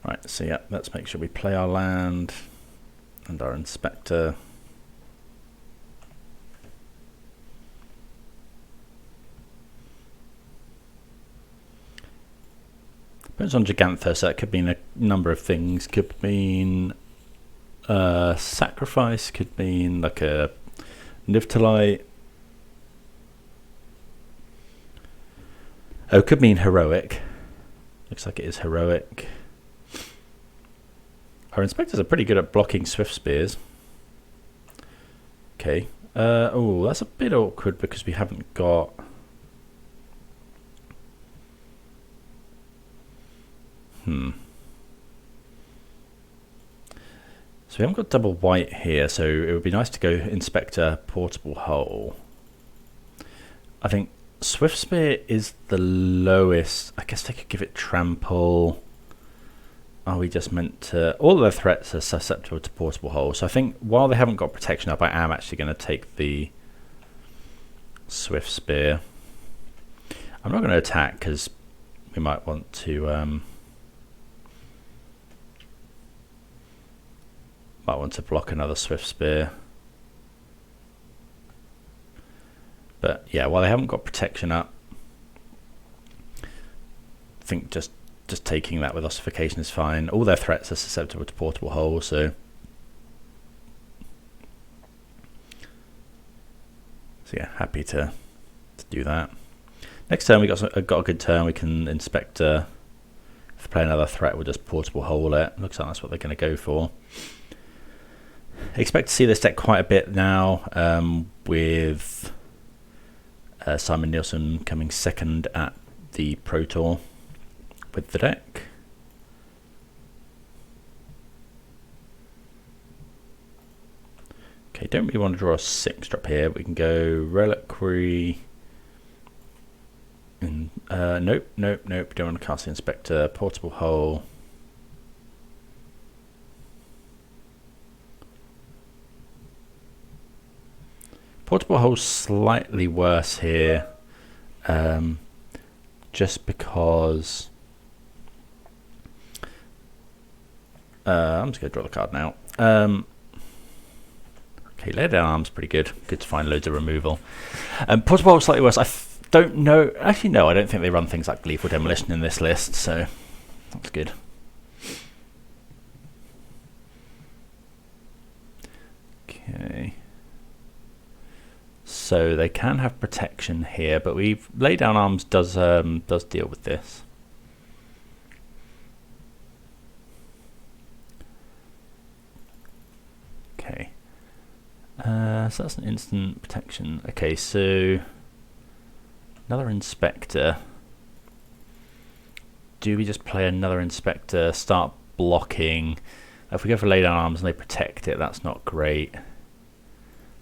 Right, so yeah, let's make sure we play our land and our Inspector. Depends on Gigantha, so it could mean a number of things. Could mean sacrifice, could mean like a Nivtalite. Oh, could mean heroic. Looks like it is heroic. Our Inspectors are pretty good at blocking Swift Spears. Okay. Oh, that's a bit awkward because we haven't got... So we haven't got double white here, so it would be nice to go Inspector, Portable Hole. I think Swift Spear is the lowest. I guess they could give it Trample. Are we just meant to... All of their threats are susceptible to Portable Hole, so I think while they haven't got protection up, I am actually going to take the Swift Spear. I'm not going to attack because we might want to block another Swift Spear. But yeah, while they haven't got protection up, I think just taking that with Ossification is fine. All their threats are susceptible to Portable Hole, so yeah, happy to do that. Next turn we got a good turn. We can Inspector. If they play another threat, we'll just Portable Hole it. Looks like that's what they're going to go for. Expect to see this deck quite a bit now, with Simon Nielsen coming second at the Pro Tour with the deck. Okay, don't really want to draw a 6-drop here. We can go Reliquary. And nope. Don't want to cast the Inspector. Portable Hole. Portable Hole's slightly worse here, just because I'm just going to draw the card now. Okay, Lay Down Arms pretty good. Good to find loads of removal. Portable Hole's slightly worse. I don't know. Actually, no, I don't think they run things like Lethal Demolition in this list, so that's good. Okay. So they can have protection here, but Lay Down Arms does deal with this. Okay. So that's an instant protection. Okay, so another Inspector. Do we just play another Inspector, start blocking? If we go for Lay Down Arms and they protect it, that's not great.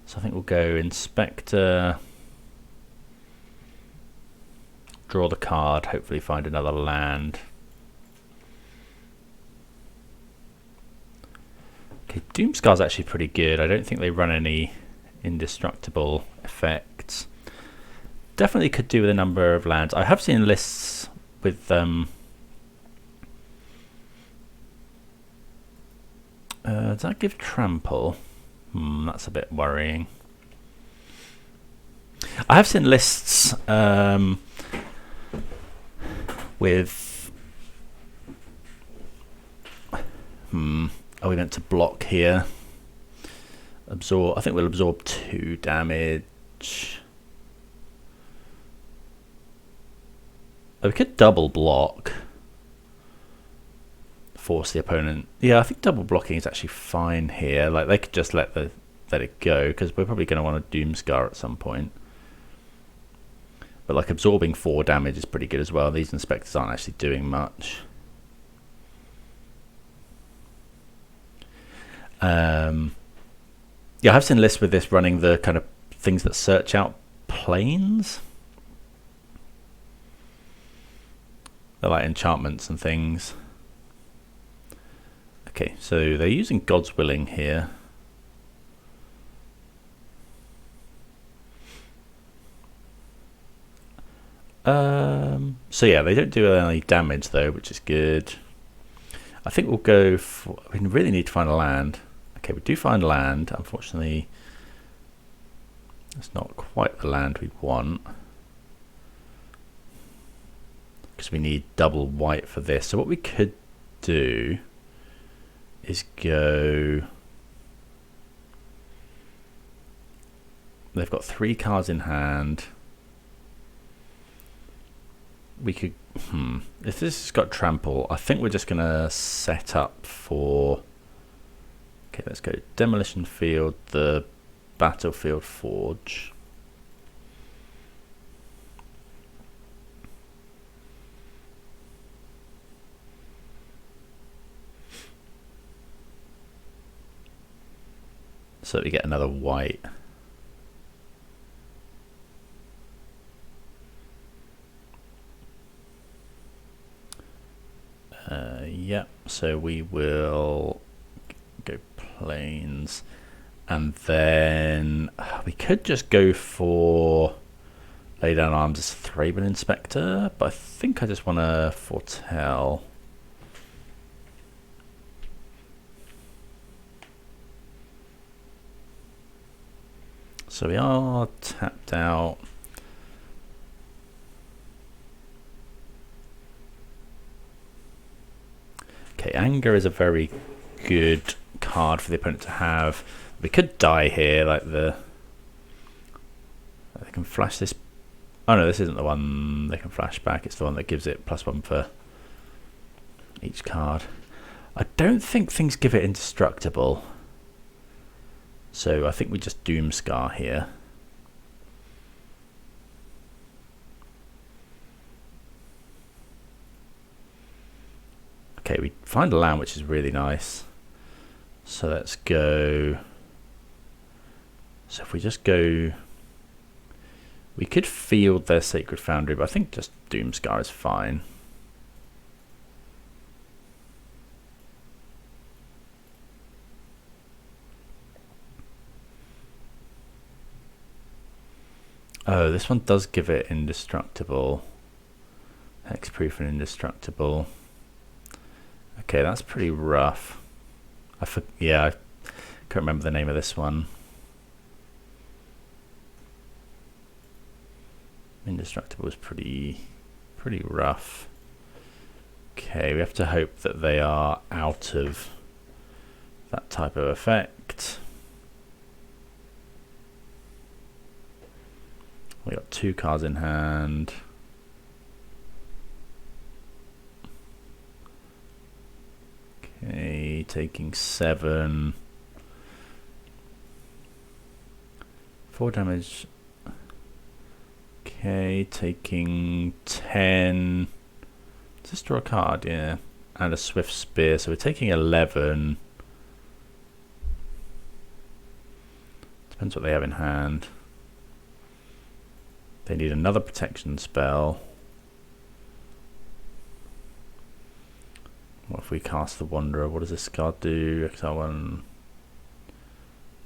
So I think we'll go Inspector, draw the card, hopefully find another land. Okay, Doomskar's actually pretty good. I don't think they run any indestructible effects. Definitely could do with a number of lands. I have seen lists with does that give trample? That's a bit worrying. I have seen lists with are we meant to block here? Absorb. I think we'll absorb 2 damage. Oh, we could double block. Force the opponent. Yeah, I think double blocking is actually fine here. Like they could just let it go because we're probably going to want to Doomskar at some point. But like absorbing 4 damage is pretty good as well. These Inspectors aren't actually doing much. Yeah, I've seen lists with this running the kind of things that search out planes. They're like enchantments and things. Okay, so they're using God's Willing here. So yeah, they don't do any damage though, which is good. I think we'll go for... We really need to find a land. Okay, we do find land. Unfortunately, it's not quite the land we want. Because we need double white for this. So what we could do is go... They've got 3 cards in hand. We could... If this has got trample, I think we're just going to set up for... Okay, let's go Demolition Field, the Battlefield Forge. So that we get another white. Yeah, so we will go plains, and then we could just go for Lay down arms as Thraben Inspector, but I think I just want to foretell. So we are tapped out. Okay, Anger is a very good card for the opponent to have. We could die here, like they can flash this. Oh no, this isn't the one they can flash back. It's the one that gives it +1 for each card. I don't think things give it indestructible. So I think we just Doomskar here. Okay, we find a land, which is really nice. So let's go. So if we just go, we could field their Sacred Foundry, but I think just Doomskar is fine. Oh, this one does give it indestructible. Hexproof and indestructible. Okay, that's pretty rough. Yeah, I can't remember the name of this one. Indestructible is pretty rough. Okay, we have to hope that they are out of that type of effect. We got 2 cards in hand. Okay, taking 7. 4 damage. Okay, taking 10. Just draw a card, yeah. And a Swift Spear, so we're taking 11. Depends what they have in hand. They need another protection spell. What if we cast the Wanderer? What does this card do? Exile 1.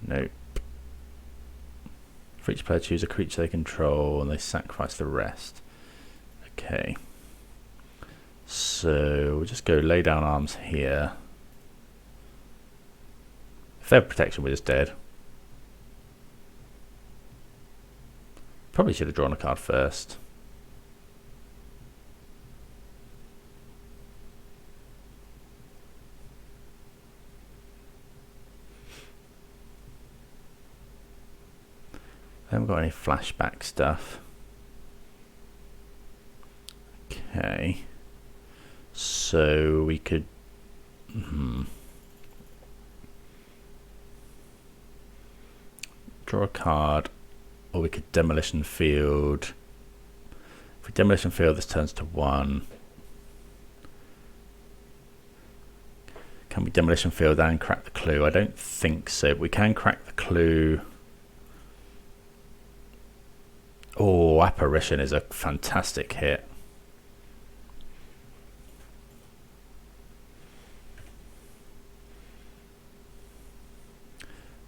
Nope. For each player, choose a creature they control and they sacrifice the rest. Okay. So we'll just go lay down arms here. If they have protection, we're just dead. Probably should have drawn a card first. I haven't got any flashback stuff. Okay. So we could... draw a card. Or we could Demolition Field. If we Demolition Field, this turns to 1. Can we Demolition Field and crack the clue? I don't think so. We can crack the clue. Oh, Apparition is a fantastic hit.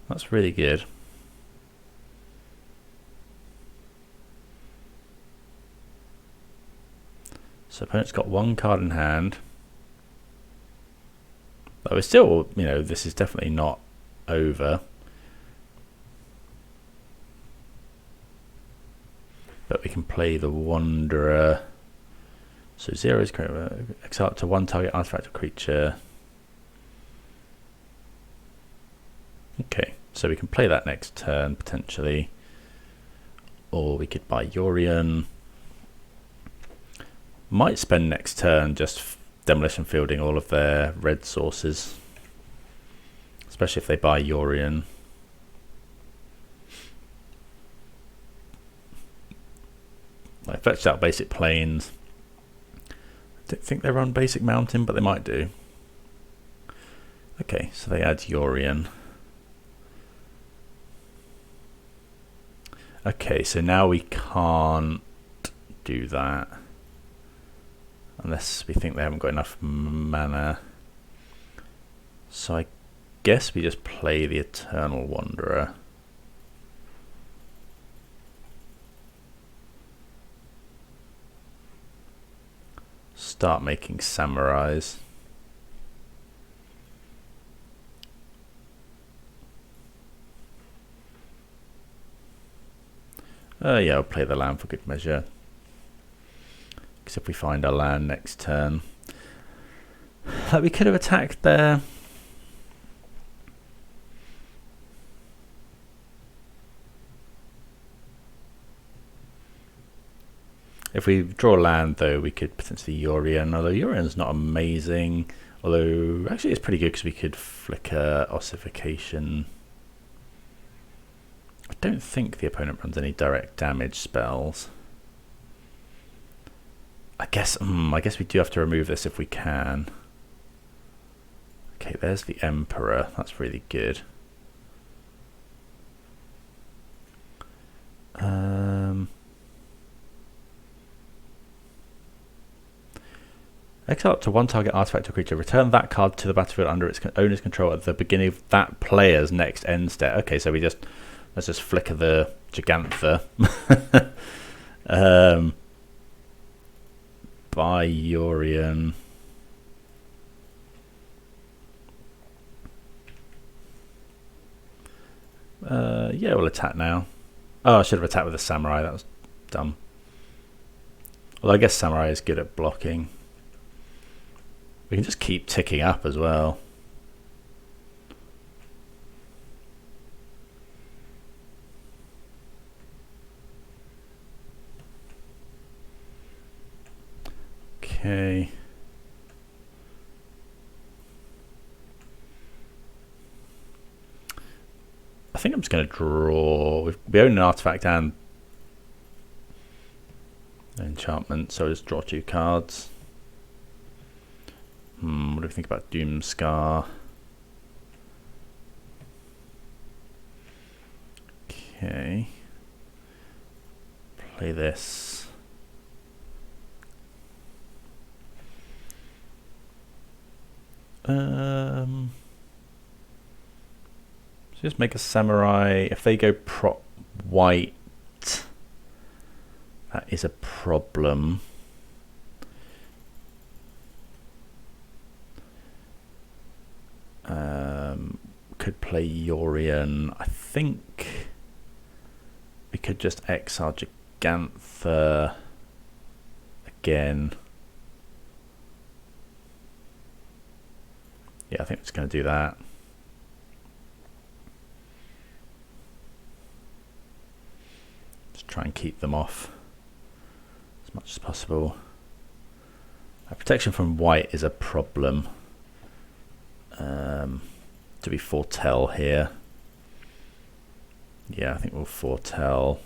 That's really good. So opponent's got 1 card in hand. But we're still, you know, this is definitely not over. But we can play the Wanderer. So 0 is correct. Exile up to 1 target artifact or creature. Okay, so we can play that next turn potentially. Or we could buy Yorion. Might spend next turn just Demolition Fielding all of their red sources. Especially if they buy Yorion. I fetched out basic plains. I don't think they run basic mountain, but they might do. Okay, so they add Yorion. Okay, so now we can't do that. Unless we think they haven't got enough mana. So I guess we just play the Eternal Wanderer. start making samurais. Yeah, I'll play the land for good measure. Because if we find our land next turn, we could have attacked there. If we draw land, though, we could potentially Yorion, although Yorion's not amazing. Although, actually, it's pretty good because we could flicker Ossification. I don't think the opponent runs any direct damage spells. I guess we do have to remove this if we can. Okay, there's the Emperor. That's really good. Exile up to one target artifact or creature. Return that card to the battlefield under its owner's control at the beginning of that player's next end step. Okay, so let's just flicker the Gigantha. By Yorion. Yeah, we'll attack now. Oh, I should have attacked with a Samurai. That was dumb. Although I guess Samurai is good at blocking. We can just keep ticking up as well. Okay. I think I'm just going to draw. We own an artifact and an enchantment, so I'll just draw 2 cards. What do we think about Doomskar? Okay. Play this. Just make a Samurai. If they go prop white, that is a problem. Could play Yorion. I think we could just exile Gigantha again. Yeah, I think it's going to do that. Just try and keep them off as much as possible. Protection from white is a problem. Do we foretell here? Yeah, I think we'll foretell.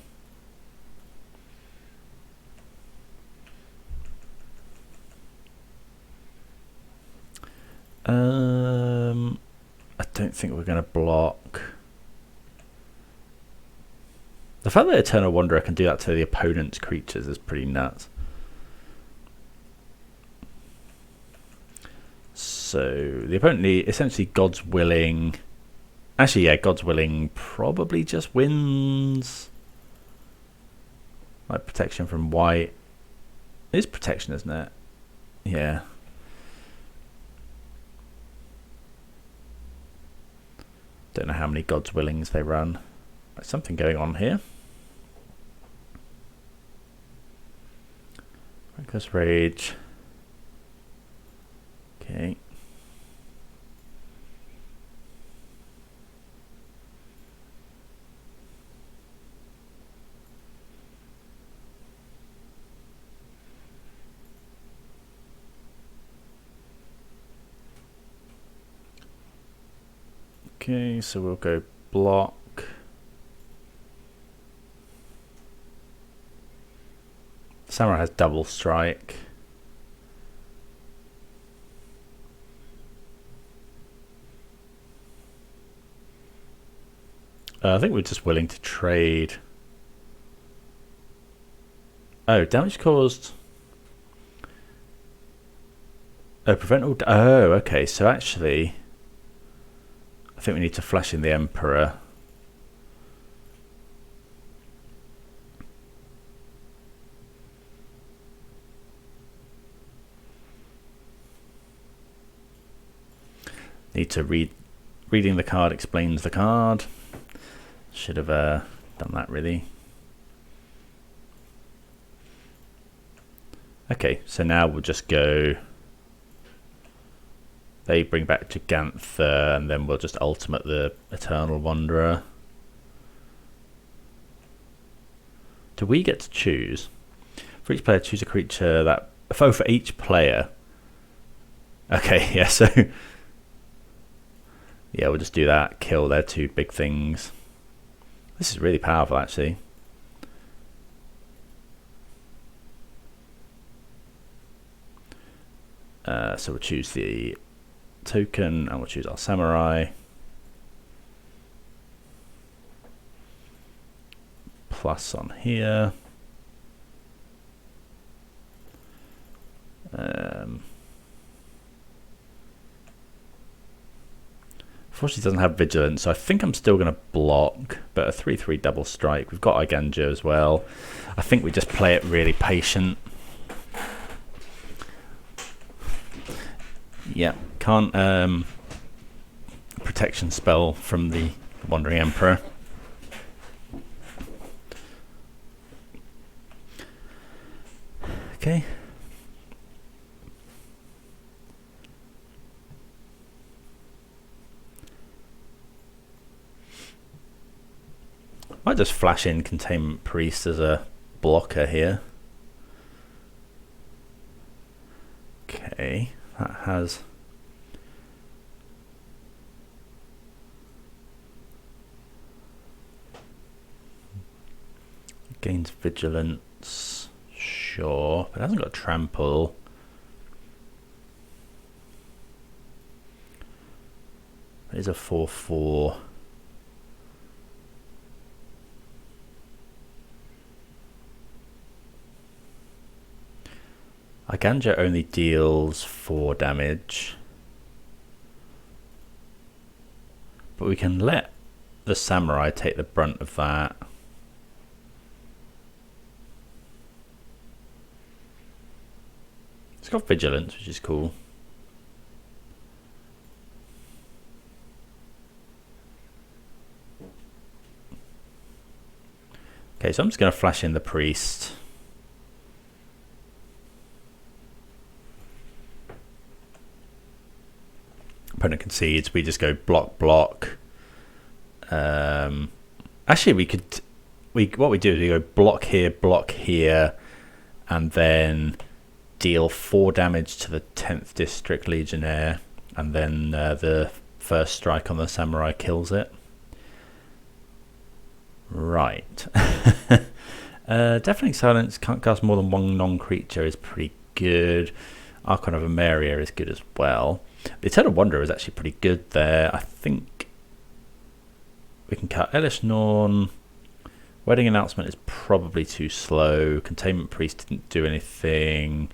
I don't think we're going to block. The fact that Eternal Wanderer can do that to the opponent's creatures is pretty nuts. So the opponent essentially God's Willing. Actually, yeah, God's Willing probably just wins. Like protection from white. It is protection, isn't it? Yeah. Don't know how many God's Willings they run. There's something going on here. Reckless Rage. Okay. Okay, so we'll go block. Samurai has double strike. I think we're just willing to trade. Oh, damage caused. Oh, prevent all. Oh, okay. So actually, I think we need to flash in the Emperor. need to reading the card explains the card. Should have done that really. Okay, so now we'll just go. They bring back to Ganther, and then we'll just ultimate the Eternal Wanderer. Do we get to choose? For each player, choose a creature that. Oh, for each player. Okay, yeah, so. Yeah, we'll just do that. Kill their 2 big things. This is really powerful, actually. So we'll choose the token and we'll choose our samurai. Plus on here. Unfortunately, it doesn't have vigilance, so I think I'm still going to block, but a 3/3 double strike. We've got Eiganjo as well. I think we just play it really patient. Yeah, can't protection spell from the Wandering Emperor. Okay. Might just flash in Containment Priest as a blocker here. Okay, that has. Gains vigilance, sure, but it hasn't got trample. It is a 4/4. Eiganjo only deals 4 damage, but we can let the samurai take the brunt of that. It's got vigilance, which is cool. Okay, so I'm just going to flash in the priest. Opponent concedes, we just go block, block. Actually, what we do is we go block here, and then deal 4 damage to the 10th District Legionnaire, and then the first strike on the samurai kills it. Right. Deafening Silence, can't cast more than 1 non-creature is pretty good. Archon of Emeria is good as well. The Eternal Wanderer is actually pretty good there. I think we can cut Elesh, Norn. Wedding Announcement is probably too slow. Containment Priest didn't do anything.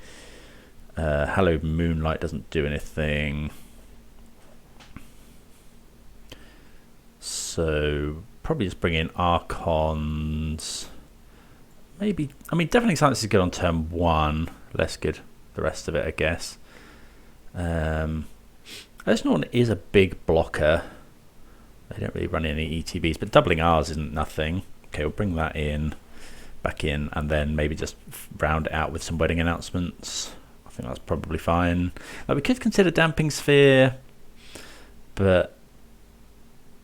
Hallowed Moonlight doesn't do anything. So probably just bring in Archons. Maybe, I mean, Deafening Silence is good on turn 1. Less good the rest of it, I guess. Elesh Norn is a big blocker. They don't really run any ETBs, but doubling ours isn't nothing. Okay, we'll bring that in, back in, and then maybe just round it out with some Wedding Announcements. I think that's probably fine. Like, we could consider Damping Sphere, but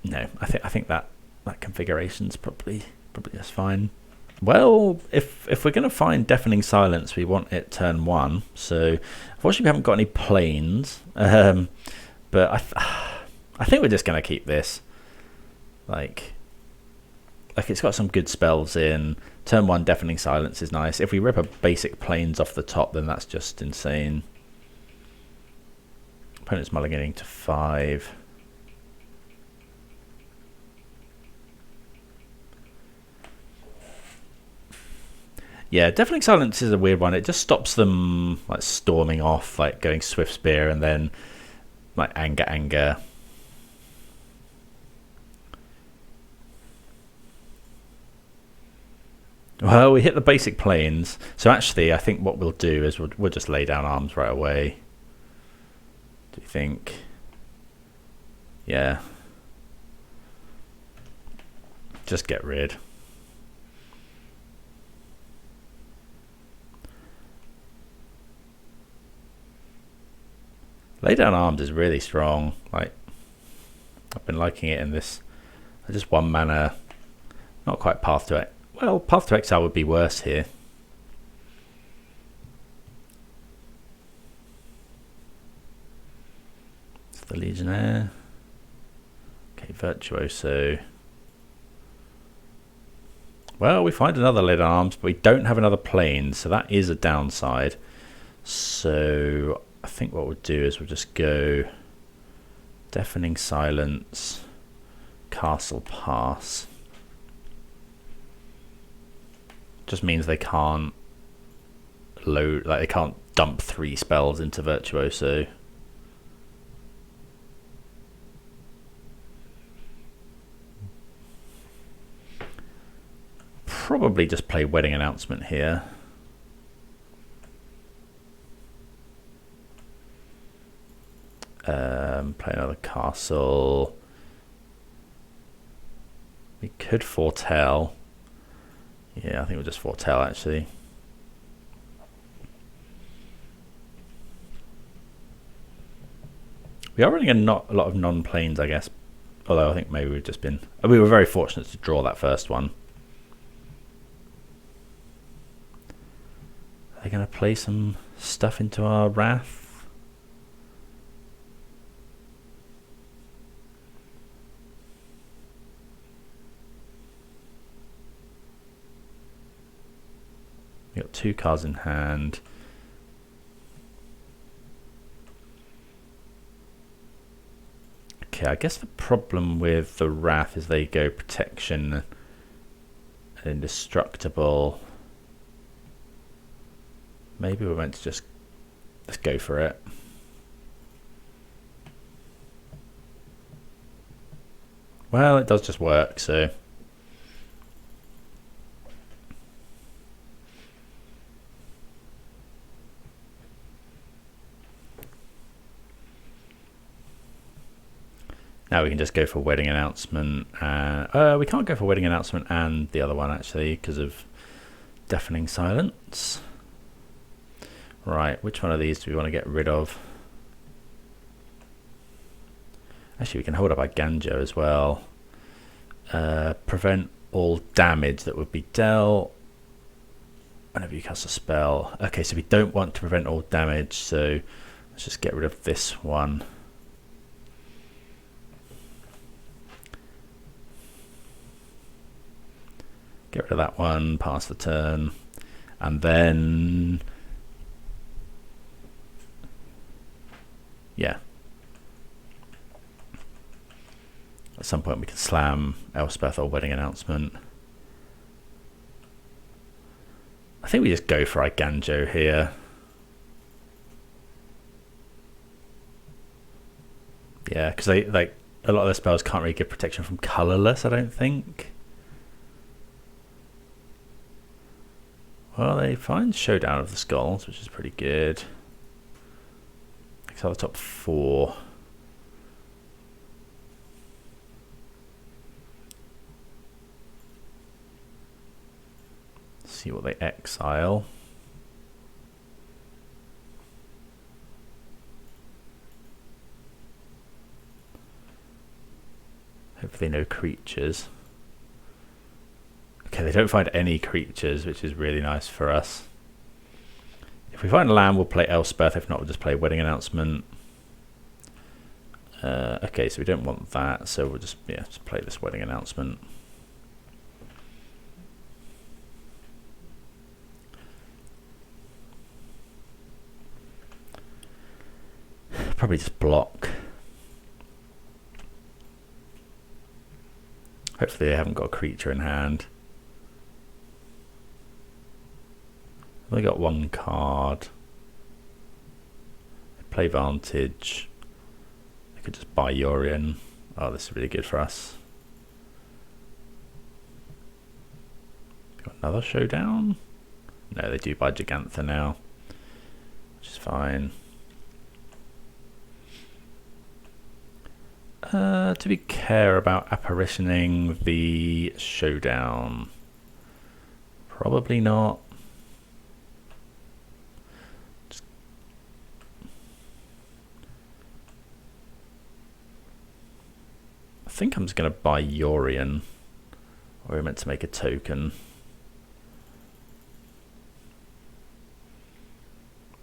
no, I think that configuration's probably just fine. Well, if we're going to find Deafening Silence, we want it turn 1. So unfortunately, we haven't got any planes. But I think we're just going to keep this. Like it's got some good spells in. Turn 1 Deafening Silence is nice. If we rip a basic planes off the top, then that's just insane. Opponent's mulliganing to 5. Yeah, Deafening Silence is a weird one. It just stops them like storming off, like going Swift Spear and then like anger. Well, we hit the basic planes. So actually, I think what we'll do is we'll just lay down arms right away. Do you think? Yeah. Just get rid. Lay Down Arms is really strong. Like, I've been liking it in this. Just 1 mana. Not quite Path to Exile. Well, Path to Exile would be worse here. It's the Legionnaire. Okay, Virtuoso. Well, we find another Lay Down Arms, but we don't have another plane, so that is a downside. So I think what we'll do is we'll just go Deafening Silence, Castle Pass. Just means they can't load, like they can't dump 3 spells into Virtuoso. Probably just play Wedding Announcement here. Play another castle. We could Foretell. Yeah, I think we'll just Foretell actually. We are running a lot of non-planes, I guess. Although I think maybe we've just been... We were very fortunate to draw that first one. Are they going to play some stuff into our Wrath? We got 2 cards in hand. Okay, I guess the problem with the Wrath is they go Protection and Indestructible. Maybe we're meant to just let's go for it. Well, it does just work, so now we can just go for Wedding Announcement. We can't go for Wedding Announcement and the other one actually because of Deafening Silence. Right, which one of these do we want to get rid of? Actually, we can hold up Eiganjo as well. Prevent all damage that would be dealt whenever you cast a spell. Okay, so we don't want to prevent all damage, so let's just get rid of this one. Get rid of that one, pass the turn, and then yeah, at some point we can slam Elspeth or Wedding Announcement. I think we just go for Eiganjo here. Yeah, because they like a lot of their spells can't really give protection from colorless, I don't think. Well, they find Showdown of the Skulls, which is pretty good. Exile the top 4. See what they exile. Hopefully no creatures. Okay, they don't find any creatures, which is really nice for us. If we find a land, we'll play Elspeth. If not, we'll just play Wedding Announcement. Okay, so we don't want that, so we'll just play this Wedding Announcement. Probably just block. Hopefully they haven't got a creature in hand. They got 1 card. They play Vantage. They could just buy Yorion. Oh, this is really good for us. Got another Showdown? No, they do buy Gigantha now, which is fine. Do we care about apparitioning the showdown? Probably not. I think I'm just going to buy Yorion. Or we're meant to make a token.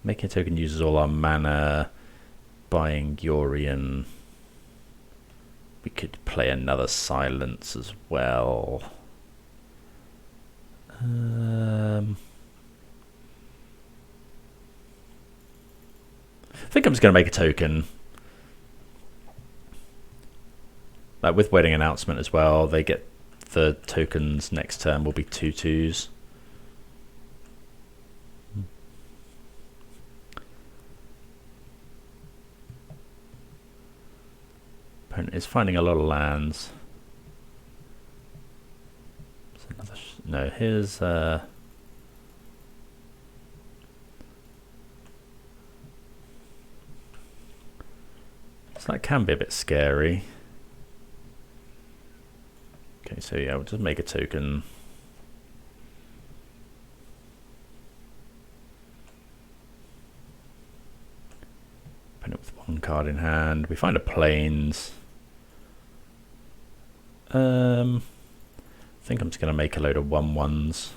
Making a token uses all our mana. Buying Yorion. We could play another silence as well. I think I'm just going to make a token. Like with Wedding Announcement as well, they get the tokens next turn will be 2/2s. Opponent is finding a lot of lands. No, here's so that can be a bit scary. Okay, so yeah, we'll just make a token. Open it with one card in hand. We find a plains. I think I'm just going to make a load of 1/1s.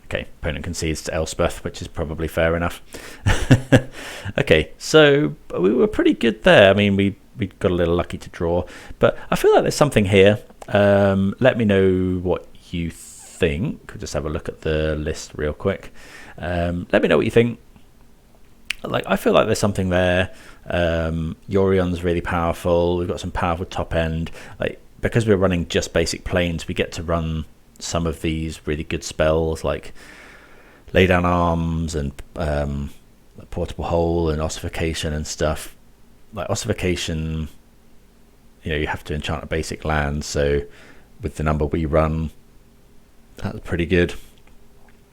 Okay, opponent concedes to Elspeth, which is probably fair enough. Okay, so we were pretty good there. I mean, we got a little lucky to draw, but I feel like there's something here. Let me know what you think. We'll just have a look at the list real quick. Let me know what you think. Like, I feel like there's something there. Yorion's really powerful. We've got some powerful top end. Like, because we're running just basic planes, we get to run some of these really good spells like Lay Down Arms and Portable Hole and Ossification and stuff. Like Ossification, you know, you have to enchant a basic land, so with the number we run, that's pretty good.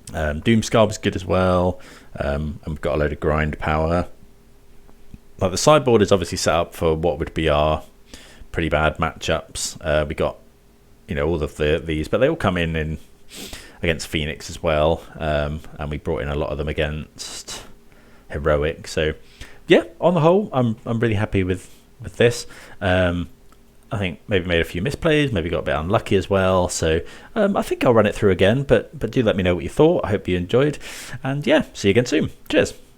Doomskar was good as well, and we've got a load of grind power. Like the sideboard is obviously set up for what would be our pretty bad matchups. We got, you know, all of these, but they all come in against Phoenix as well, and we brought in a lot of them against Heroic. So yeah, on the whole, I'm really happy with this. I think maybe made a few misplays, maybe got a bit unlucky as well. So I think I'll run it through again, but do let me know what you thought. I hope you enjoyed, and yeah, see you again soon. Cheers.